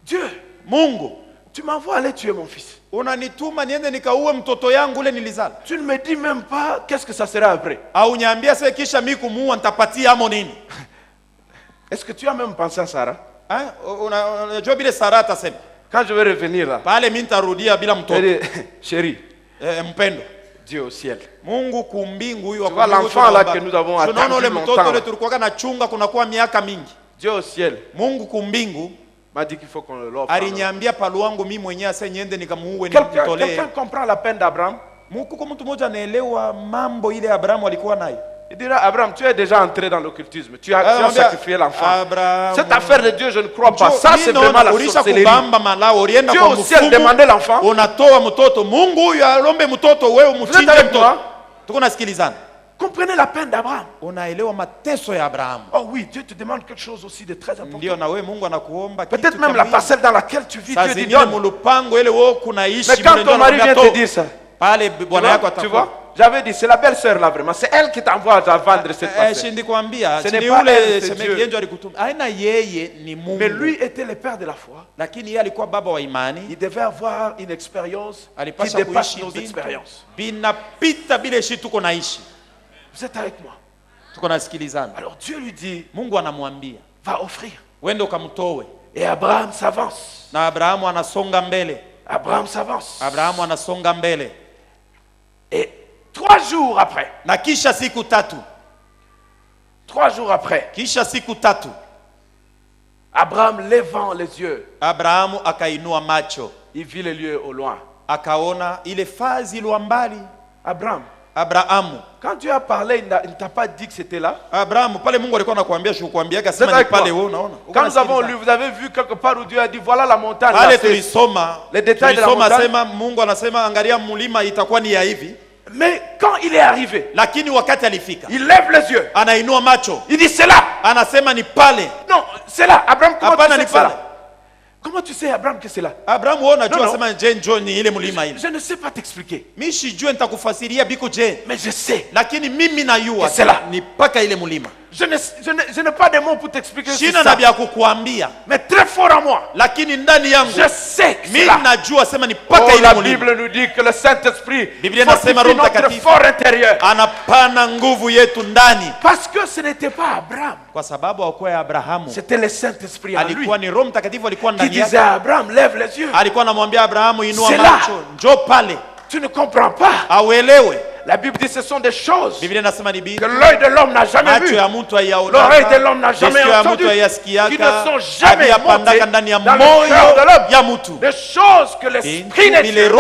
Dieu, Mungu, tu m'envoies aller tuer mon fils. Unanituma niende nikaue mtoto yangu ule nilizala. Tu ne me dis même pas qu'est-ce que ça sera après. Au niambia sasa kisha mimi kumuua nitapatia amo nini? Est-ce que tu as même pensé à Sarah? Hein? Unajua bila Sarah atasema. Quand je vais revenir là. Pale mimi nitarudia bila mtoto. Chérie, mpendo. Dieu au ciel. Mungu kumbingu huyu wa l'enfant là que nous avons attendu longtemps. Tunaona mtoto ule tulikuwa na chunga kunakuwa miaka mingi. Dieu au ciel. Mungu kumbingu m'a dit qu'il faut qu'on le l'offre. Aliniambia paluangu mimi mwenyewe sasa niende nikamuue nimtolee. Quelqu'un comprend la peine d'Abraham? Mungu kwa mtu mmoja anaelewa mambo ile Abraham alikuwa nayo. Il dira, Abraham, tu es déjà entré dans l'occultisme. Tu as sacrifié l'enfant. Cette affaire de Dieu, je ne crois pas. Ça, c'est vraiment la sorcellerie. Dieu au ciel demandait l'enfant. Comprenez la peine d'Abraham. Oh oui, Dieu te demande quelque chose aussi de très important. Peut-être même la parcelle dans laquelle tu vis, Dieu te donne. Mais quand ton mari vient te dire ça, tu vois, j'avais dit, c'est la belle-sœur là vraiment. C'est elle qui t'envoie à vendre cette parcelle. Ce n'est pas elle, c'est Dieu. Mais lui était le père de la foi. Il devait avoir une expérience qui dépasse nos expériences. Vous êtes avec moi? Alors Dieu lui dit, va offrir. Et Abraham s'avance. Abraham s'avance. Et 3 jours après. 3 jours après. Abraham levant les yeux. Il vit les lieux au loin. Abraham, quand Dieu a parlé, il ne t'a pas dit que c'était là. Quand nous avons lu, vous avez vu quelque part où Dieu a dit voilà la montagne. Les détails de la montagne. Mais quand il est arrivé, il lève les yeux. Il dit c'est là. Non, c'est là. Abraham, comment tu sais que c'est là? Comment tu sais, Abraham, que c'est là? Je ne sais pas t'expliquer. Mais je sais que c'est là. Je n'ai pas de mots pour t'expliquer ce que c'est ça. Mais très fort en moi, je sais que c'est là. Oh, la Bible nous dit que le Saint-Esprit fortifie notre fort intérieur. Parce que ce n'était pas Abraham. C'était le Saint-Esprit en lui qui disait à Abraham, lève les yeux. C'est là. Tu ne comprends pas. La Bible dit que ce sont des choses que l'œil de l'homme n'a jamais vues, l'oreille de l'homme n'a jamais entendu, qui ne sont jamais montées dans le cœur de l'homme. Des choses que l'Esprit de Dieu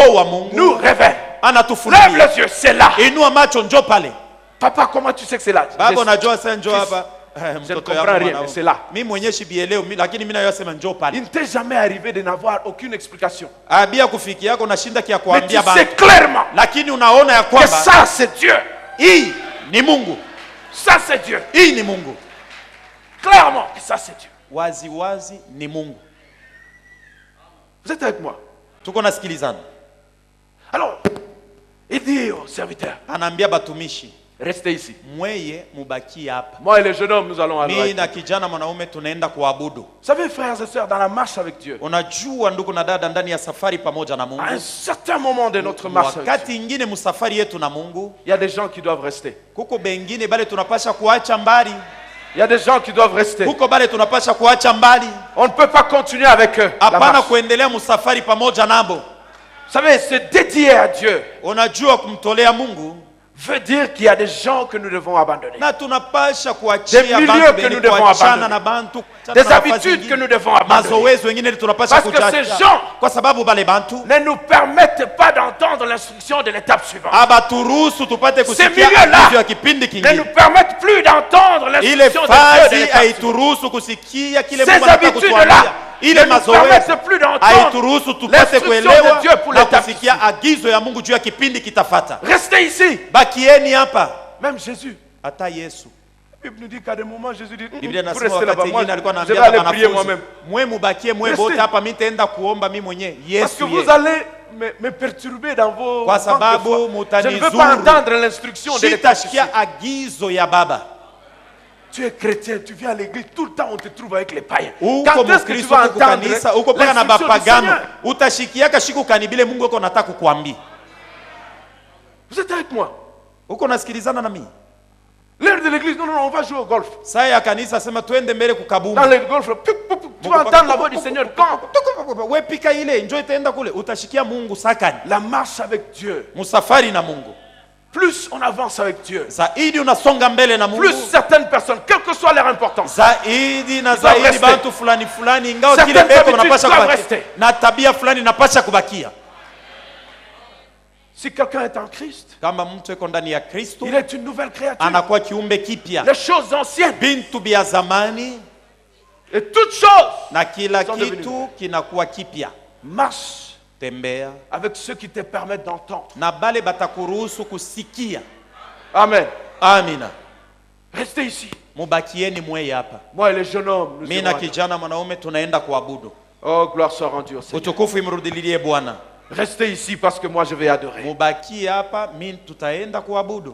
nous révèle. Lève les yeux, c'est là. Papa, comment tu sais que c'est là? Je ne comprends rien, mais c'est là. Il ne t'est jamais arrivé de n'avoir aucune explication. Mais tu sais clairement que ça c'est Dieu. Ça c'est Dieu. Clairement que ça c'est Dieu. Vous êtes avec moi? Alors, il dit au serviteur, restez ici. Moi et les jeunes hommes, nous allons adorer. Vous savez, frères et sœurs, dans la marche avec Dieu, à un certain moment de notre marche avec Dieu, il y a des gens qui doivent rester. Il y a des gens qui doivent rester. On ne peut pas continuer avec eux. La marche. Vous savez, se dédier à Dieu veut dire qu'il y a des gens que nous devons abandonner. Des milieux que nous devons abandonner. Des habitudes que nous devons abandonner. Parce que ces gens ne nous permettent pas d'entendre l'instruction de l'étape suivante. Ces milieux-là ne nous permettent plus d'entendre l'instruction de Dieu de l'étape suivante. Ces habitudes-là ne nous permettent plus d'entendre l'instruction de Dieu pour l'étape suivante. Restez ici. Même Jésus, La Bible nous dit qu'à des moments, Jésus dit, Biblia vous inasema restez là-bas, wakati moi, mwingine alikuwa je anaambia vais aller prier wanafunzi, moi-même. mwe mubakie mwe bote hapa, mimi nitaenda kuomba mimi mwenyewe. Parce que Yesu vous allez me perturber dans vos kwa sababu je ne mutanizuru. veux pas entendre l'instruction de l'État. Sitashikia agizo ya baba. Tu es chrétien, tu viens à l'église, tout le temps on te trouve avec les païens. Uko Quand est-ce que tu vas entendre kanisa, uko paka na l'instruction du bapagano, Seigneur? utashikiaka shiku kanibile Mungu yuko nataka kukuambia. Vous êtes avec moi? Uko nasikilizana na mimi? L'heure de l'église, non, on va jouer au golf. Saa ya kanisa sema twende mbele kukabumbu. Dans le golf, tu vas entendre la voix du Seigneur. Quand? Wewe pika ile, njoo itaenda kule, utashikia Mungu sakani. La marche avec Dieu. Musafari na Mungu. Plus on avance avec Dieu, zaidi unasonga mbele na Mungu. Plus certaines personnes, quelle que soit leur importance, zaidi na zaidi bantu fulani fulani ingao kile beko unapasha kubakia. Na tabia fulani inapasha kubakia. Si quelqu'un est en Christ, kama mtu yuko ndani ya Kristo, il est une nouvelle créature. Anakuwa kiumbe kipya. Les choses anciennes, bintu bya zamani, et toutes choses, na kila kitu kinakuwa kipya. Marche, tembea avec ceux qui te permettent d'entendre. Na bale batakuruhusu kusikia. Amen. Amina. Restez ici. Mubakieni mwe hapa. Moi et les jeunes hommes, mimi na kijana mwanaume tunaenda kuabudu. Oh, gloire soit rendue au Seigneur. Utukufu imrudilie Bwana. Restez ici parce que moi je vais adorer. Mubaki hapa, mimi tutaenda kuabudu.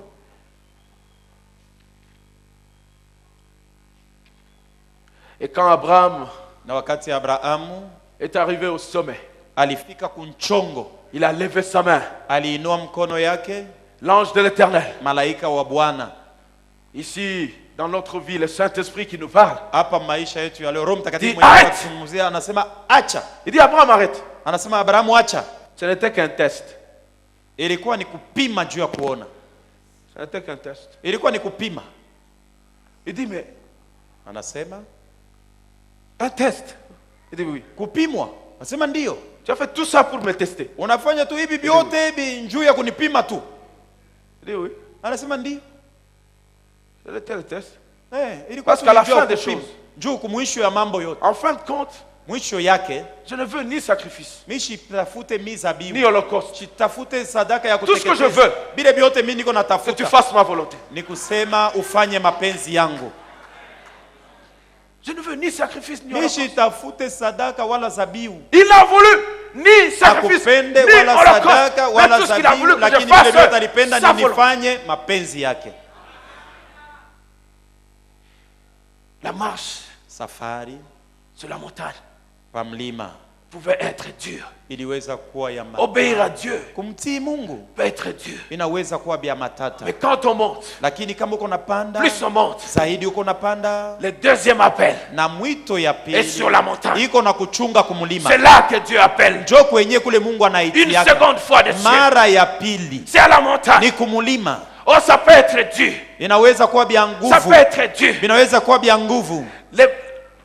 Et quand Abraham na wakati Abrahamu est arrivé au sommet, alifika kunchongo, il a levé sa main. Aliinua mkono yake. L'ange de l'Éternel, malaika wa Bwana. Ici dans notre vie, le Saint-Esprit qui nous parle. Hapa maisha yetu ya leo, Roho Mtakatifu mwenyewe anatuzungumzia, anasema acha. Il dit Abraham arrête. Anasema Abrahamu acha. Ce n'était qu'un test. Ilikuwa ni kupima juu ya kuona. Ce n'était qu'un test. Ilikuwa ni kupima. Il dit mais anasema un test. Il dit oui. Kupimwa. Anasema ndio. Tu as fait tout ça pour me tester. Unafanya tu hivi vyote hivi njuu ya kunipima tu. Il dit oui. Anasema ndio. C'était le test. Ilikuwa parce qu'à la fin des choses, juu kumwisho ya mambo yote. En fin de compte, mwisho yake, je ne veux ni sacrifice, ni holocauste. Sadaka ya tout ce que je veux, que tu fasses ma volonté. Ni kusema ufanye mapenzi yangu. Je ne veux ni sacrifice ni holocauste. Sadaka wala zabiu. Il n'a voulu ni sacrifice ni holocauste. Mais tout ce qu'il a voulu que je fasse, sa volonté. La marche, safari, sur la montagne, pamlima, pouvait être dur. Iliweza kuwa ya obéir à Dieu, kumtii Mungu, peut être dur. Inaweza kuwa bia matata. Mais quand on monte, lakini kama uko napanda, plus on monte, zaidi uko napanda, le deuxième appel, na mwito ya pili, est sur la montagne. Iko na kuchunga kumlima. C'est là que Dieu appelle. Njoo kwenye kule Mungu anaitia. Une seconde fois de ciel. Mara ya pili. C'est à la montagne. Ni kumulima. Oh, ça peut être dur. Inaweza kuwa bia nguvu. Ça peut être dur. Inaweza kuwa bia nguvu.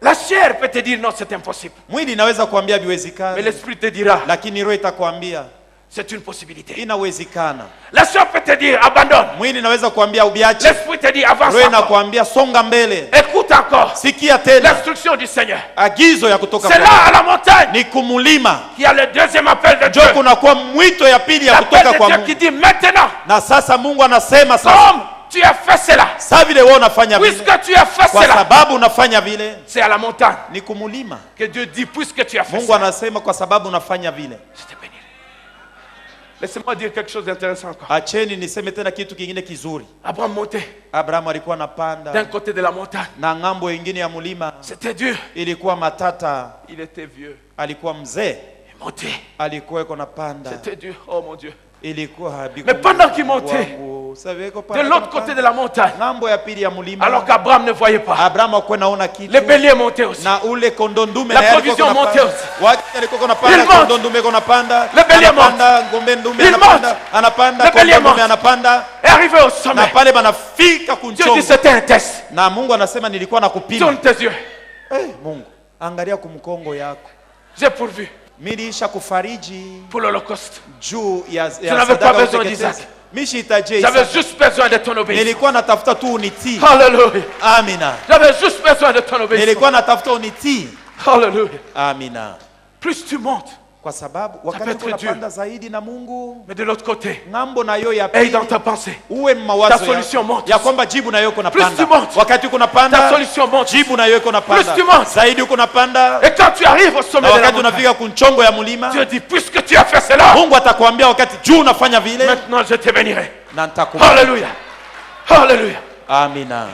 La chair peut te dire non, c'est impossible. Mwili inaweza kuambia biwezekana. Mais l'esprit te dira. Lakini roho itakwambia c'est une possibilité. Inawezekana. La chair peut te dire abandonne. Mwili inaweza kuambia ubiache. L'esprit te dit avance. Roho inakwambia songa mbele. Écoute encore. Sikia tena. L'instruction du Seigneur. Agizo ya kutoka. C'est là à la montagne. Ni kumulima. Qui a le deuxième appel de Dieu. Njoo kuna kwa mwito ya pili ya kutoka kwa Mungu. Qui dit maintenant. Na sasa Mungu anasema sasa. Comme tu as fait cela. Sasa vile wewe unafanya vile. Puisque tu as fait kwa cela. Kwa sababu unafanya vile. C'est à la montagne. Ni kumulima. Que Dieu dit puisque tu as fait Mungu anasema kwa sababu unafanya vile. Je te bénirai. Laissez-moi dire quelque chose d'intéressant encore. Acheni niseme tena kitu kingine kizuri. Abraham montait. Abraham alikuwa anapanda. D'un côté de la montagne. Na ngambo nyingine ya mulima. C'était dur. Ilikuwa matata. Il était vieux. Alikuwa mzee. Il montait. Alikuwa yuko napanda. C'était dur. Oh mon Dieu. Mais pendant qu'il montait, de l'autre côté de la montagne, alors qu'Abraham ne voyait pas, le bélier montait aussi. La provision montait aussi. Il monte. Le bélier monte. Il monte. Le bélier monte. Et arrivé au sommet, Dieu dit c'était un test. Tourne tes yeux. J'ai pourvu. Milisha kufariji pour l'Holocauste. Juu ya je n'avais pas besoin d'Isaac. J'avais juste besoin de ton obéissance. Nilikuwa natafuta tu unitii. Hallelujah. Amina. J'avais juste besoin de ton obéissance. Nilikuwa natafuta unitii. Hallelujah. Amina. Plus tu montes, Kwa sababu wakati unapanda zaidi na Mungu, mais de l'autre côté, ngambo na yo ya et pili, dans ta pensée, uwe mawazo ta solution monte. ya kwamba jibu na yo uko Plus napanda. tu montes, Wakati uko napanda, ta solution monte. jibu na yo uko napanda. Plus tu montes, zaidi uko napanda. Et quand tu arrives au sommet Na de la wakati unafika montagne, kunchongo ya mulima, Dieu dit, puisque tu as fait cela, Mungu atakwambia wakati juu unafanya vile, maintenant je te bénirai. na nitakubariki. Alléluia. Alléluia. Amina.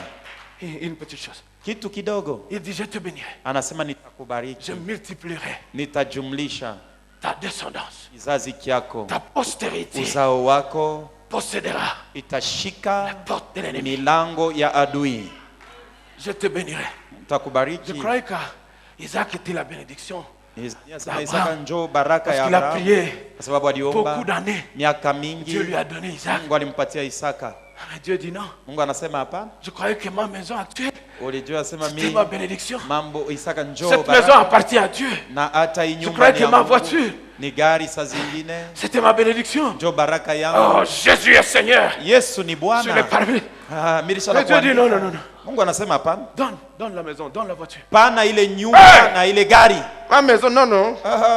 Une petite chose. Kitu kidogo. Il dit, je te bénirai. Anasema nitakubariki. Je multiplierai Nitajumlisha ta descendance. kizazi kyako. Ta postérité Uzao wako possédera itashika la porte de l'ennemi. milango ya adui. Je te bénirai. Nitakubariki. Je croyais qu'Isaac était la bénédiction. Isaka njoo baraka Parce ya qu'il a Abraham. prié Kwa sababu aliomba beaucoup d'années. miaka mingi, Dieu lui a donné Isaac. Mungu alimpatia Isaka. Mais Dieu dit non. Mungu anasema hapana. Je croyais que ma maison actuelle, Ulijua sema c'était mimi ma bénédiction. mambo Isaka njoo Cette maison baraka. appartient à Dieu. Na hata hii Je nyumba croyais ni que ya ma Mungu. voiture, Ni gari saa zingine. c'était ma bénédiction. Njoo baraka yangu. Oh, Jésus est Seigneur. Yesu ni Sur Bwana. le parvis. Milisha Mais Dieu dit non, non, non, non. Mungu anasema hapana. Donne la maison, donne la voiture. Pana ile nyumba na ile gari. Ma maison, non, non.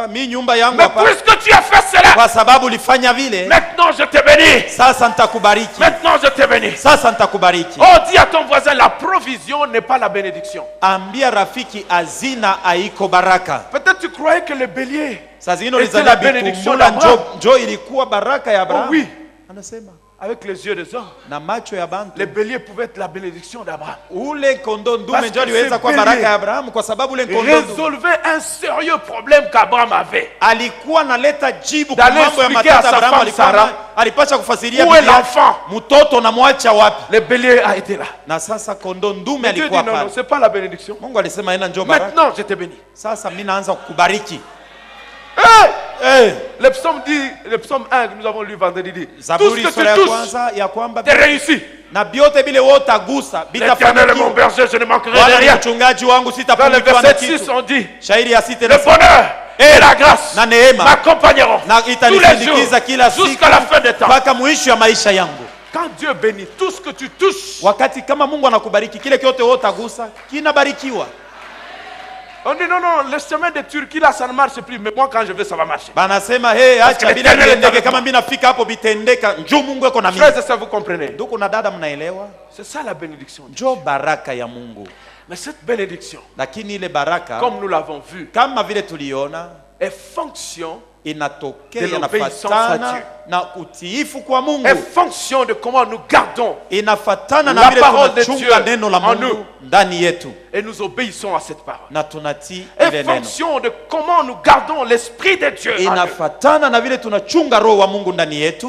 Mi nyumba yangu Mais hapana. puisque tu as fait cela, Kwa sababu ulifanya vile, maintenant je te bénis. sasa nitakubariki. Maintenant je te bénis. Sasa nitakubariki. Oh, dis à ton voisin, la provision n'est pas la bénédiction. Ambia rafiki hazina haiko baraka. Peut-être tu croyais que le bélier Saa zingine était ulizania la bénédiction bikumbula d'Abraham. njo ilikuwa baraka ya Oh Abraham. oui, Anasema avec les yeux des hommes. na macho ya bantu Les béliers pouvaient être la bénédiction d'Abraham. ule kondo Parce ndume que njo aliweza ce kuwa bélier baraka ya Abraham kwa sababu ule kondo ndume Résolvait un sérieux problème qu'Abraham avait. alikuwa analeta jibu kwa D'aller mambo ya expliquer à matata. sa Abraham femme alikuwa Sarah, alipasha kufasiria où est bibi yake, l'enfant? mtoto na mwacha wapi? Le bélier a été là. Na sasa kondo ndume Mais Dieu dit alikuwa non, non, pale. c'est pas la bénédiction. Mungu alisema ina njoo baraka. Maintenant, je te bénis. Sasa mimi naanza kukubariki. Hey! Le psaume 1 que nous avons lu vendredi dit, tout ce Zaburi que sura ya tu touches, kwanza ya kwamba t'es réussi. na vyote vile wote agusa L'Éternel est mon bitafanikiwa. berger, je ne manquerai de Bwana ni rien. mchungaji wangu, Dans le sitapungukiwa na verset 6, kitu. on dit, Shairi ya sita le inasema, bonheur et la grâce na neema m'accompagneront na tous les itanisindikiza jours kila siku jusqu'à la fin des temps. mpaka mwisho ya maisha yangu. Quand Dieu bénit, tout ce que tu touches, Wakati kama Mungu anakubariki, kile kyote wote agusa kinabarikiwa. on dit non, non, le chemin de Turquie là, ça ne marche plus. Mais moi, quand je vais, ça va marcher. Banasema hey, Parce que acha bila l'Éternel est biendeke, avec kama moi. mimi nafika hapo bitendeka, njoo Mungu yuko na mimi. Frères et sœurs, vous comprenez? Ndugu na dada, mnaelewa? C'est ça la bénédiction. Njoo baraka ya Mungu. Mais cette bénédiction, Lakini ile baraka comme nous l'avons vu, kama vile tuliona est fonction, inatokea de l'obéissance à inafatana Dieu. na utiifu kwa Mungu. est fonction de comment nous gardons Inafatana la na vile parole de tunachunga Dieu neno la en Mungu nous. ndani yetu et nous obéissons à cette parole. na tunatii Est ile neno. fonction de comment nous gardons l'esprit de Dieu en nous. Inafatana na vile tunachunga roho wa Mungu ndani yetu.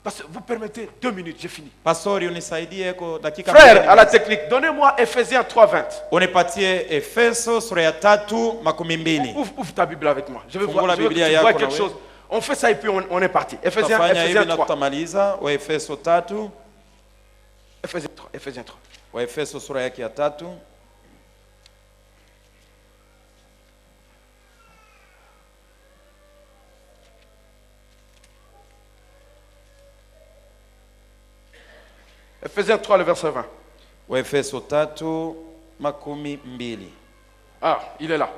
Parce que vous permettez 2 minutes, j'ai fini. Pastori, unisaidie kwa dakika Frère, à la technique, donnez-moi Ephésiens 3:20. Unipatie Efeso sura ya 3:12. Ouvre ta Bible avec moi. Je veux Fungua voir, je veux que Biblia tu yako vois na quelque wewe. chose. On fait ça et puis on est parti. Ephésiens Tafanya hivi na 3. tutamaliza. Wa Efeso 3, Ephésiens 3. Ephésiens 3. wa Efeso sura yake ya 3. Ephésiens 3, le verset 20. Wa Efeso 3:12. Ah, il est là.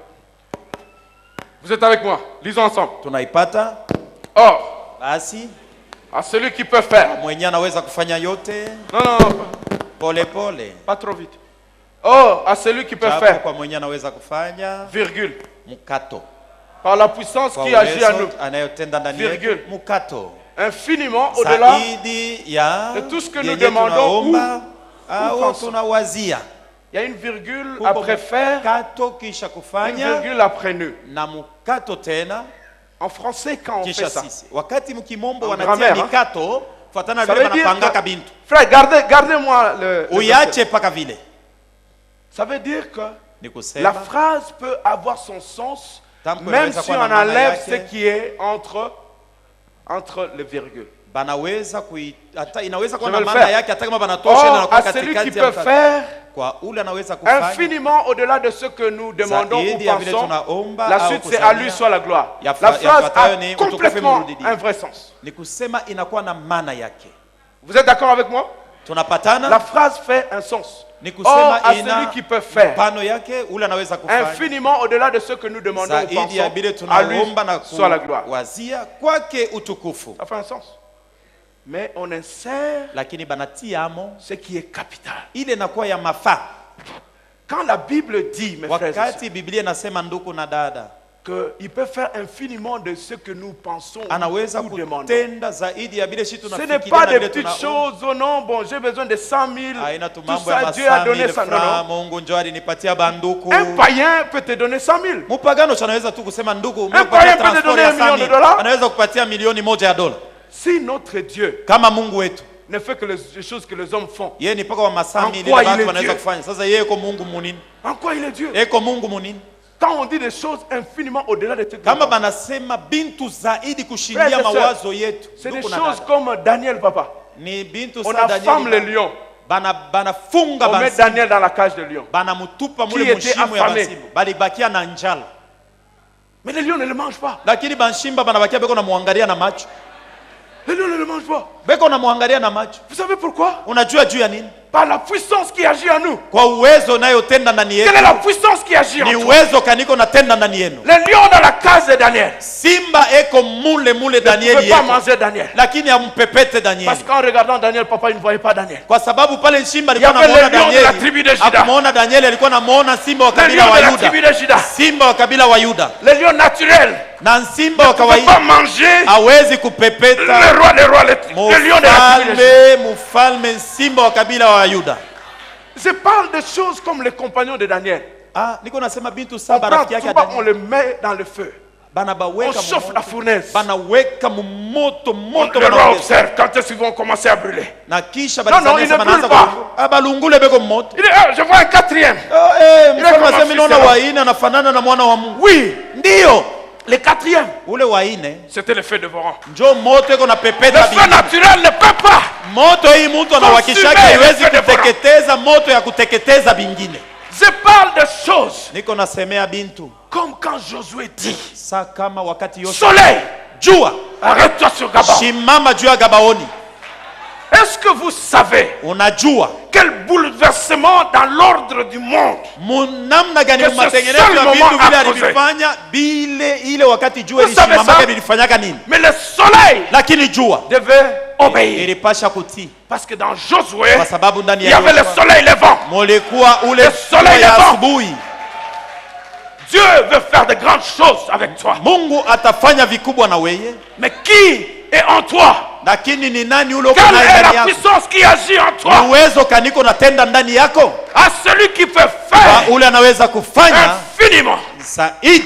Vous êtes avec moi. Lisons ensemble. Tunaipata? Or, Basi à celui qui peut faire. mwenye anaweza kufanya yote Non, non, non, pole pole. pas trop vite. Or, à celui qui peut Japo faire. kwa mwenye anaweza kufanya Virgule. mkato. Par la puissance Kwa qui agit en nous. uwezo anayotenda ndani Virgule. yetu mkato. Infiniment au-delà Zaidi ya de tout ce que nous yenye demandons tunaomba au pensons. tunawazia. Il y a une virgule Kuko après faire, mkato kisha une kufanya virgule après nous. na mkato tena En français, quand on fait kisha ça, sisi. Wakati mkimombo En wanatia grammaire, mikato fuatana ça vile veut dire wanapangaka que, bintu. frère, gardez-moi le verset. Uyache paka vile. Ça veut dire que Ni la kusema phrase peut avoir son sens Tamko même inaweza si kuwa on na maana enlève yake. ce qui est entre les virgules. banaweza hata inaweza kuwa Je na vais le maana faire. yake hata kama banatosha na Or, kwa à celui qui katikati ya peut mkato. faire Kwa ule anaweza kufanya infiniment au-delà de ce que nous demandons ou zaidi ya vile pensons, tunaomba la au suite c'est à kusanya. lui soit la gloire. Ya La phrase yafuatayo a ni utukufu complètement mrudie. un vrai sens. ni kusema inakuwa na maana yake. Vous êtes d'accord avec moi? La Tunapatana? phrase fait un sens. Or, à celui qui peut faire infiniment au-delà de ce que nous demandons ou pensons, à lui soit la gloire. Ça fait un sens. Mais on insère ce qui est capital. Quand la Bible dit, mes frères et sœurs, qu'il peut faire infiniment de ce que nous pensons ou demandons. Ce n'est pas des petites choses, oh non, bon, j'ai besoin de 100 000, tout ça, Dieu a donné ça, non. Un païen peut te donner 100 000. Un païen peut te donner $1 million. Si notre Dieu ne fait que les choses que les hommes font, en quoi il est Dieu? En quoi il est Dieu? Quand on dit des choses infiniment au-delà de tout, c'est des choses comme Daniel, papa. On a femme le lion. On met Daniel dans la cage de lion. Qui était affamé. Mais les lions ne le mangent pas. Les lions ne le mangent pas. Vous savez pourquoi? Par la puissance qui agit en nous. Quelle est la puissance qui agit en nous? Les lions dans la case de Daniel. Ne pouvaient pas manger Daniel. Parce qu'en regardant Daniel, papa, il ne voyait pas Daniel. Il y avait les lions de la tribu de Juda. Les lions de la tribu de Juda. Les lions naturels. Ne pouvaient pas manger le roi des rois, le lion de la tribu de Juda. Je parle de choses comme les compagnons de Daniel. On prend Touba, on le met dans le feu. On chauffe la fournaise. Le roi observe quand est-ce qu'ils vont commencer à brûler. Non, il ne brûle pas. Il dit, je vois un quatrième. Oui. Le quatrième, c'était le feu dévorant. Le feu naturel ne peut pas. Je parle de choses comme quand Josué dit, soleil, arrête-toi sur Gabaon. Est-ce que vous savez quel bouleversement dans l'ordre du monde que ce seul moment a causé? Vous savez ça? Mais le soleil devait obéir. Parce que dans Josué, il y avait le soleil levant. Le soleil levant. Dieu veut faire de grandes choses avec toi. Mais qui est en toi? Quelle est la puissance qui agit en toi? À celui qui peut faire infiniment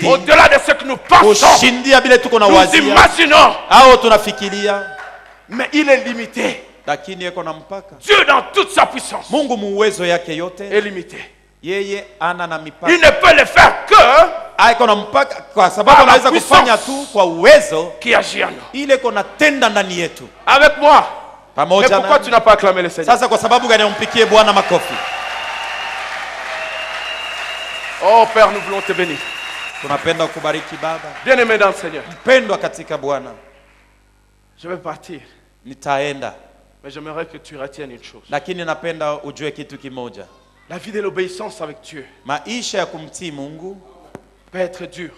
au-delà de ce que nous pensons, nous imaginons. Mais il est limité. Dieu dans toute sa puissance est limité. Il ne peut le faire que par la puissance qui agit en nous. Avec moi. Mais pourquoi tu n'as pas acclamé le Seigneur? Oh Père, nous voulons te bénir. Bien-aimé dans le Seigneur. Je vais partir. Mais j'aimerais que tu retiennes une chose. La vie de l'obéissance avec Dieu peut être dure.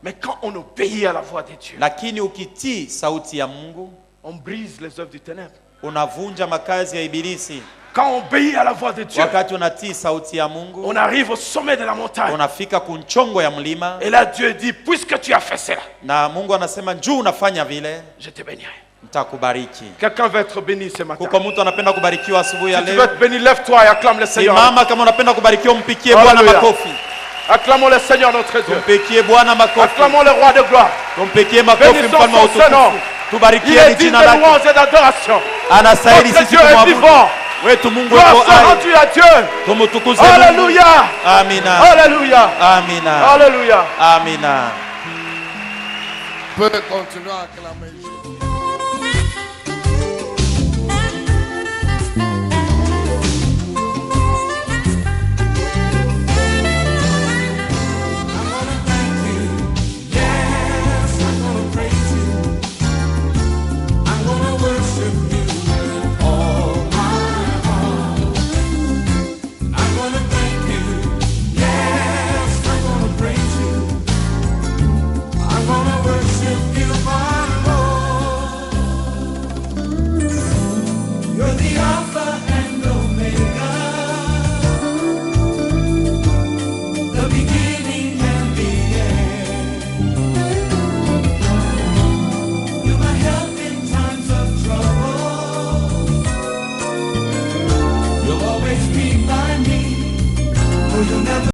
Mais quand on obéit à la voix de Dieu, on brise les œuvres du ténèbre. Quand on obéit à la voix de Dieu, on arrive au sommet de la montagne. Et là Dieu dit, puisque tu as fait cela, je te bénirai. Quelqu'un veut être béni ce matin. Si tu veux être béni, lève-toi et acclame le Seigneur. Acclamons le Seigneur notre Dieu. Acclamons le roi de gloire. Bénissons son Seigneur. Il est digne de louange et d'adoration. Notre Dieu est vivant. Gloire soit rendue à Dieu. Alléluia. Alléluia. Alléluia. On peut continuer à acclamer.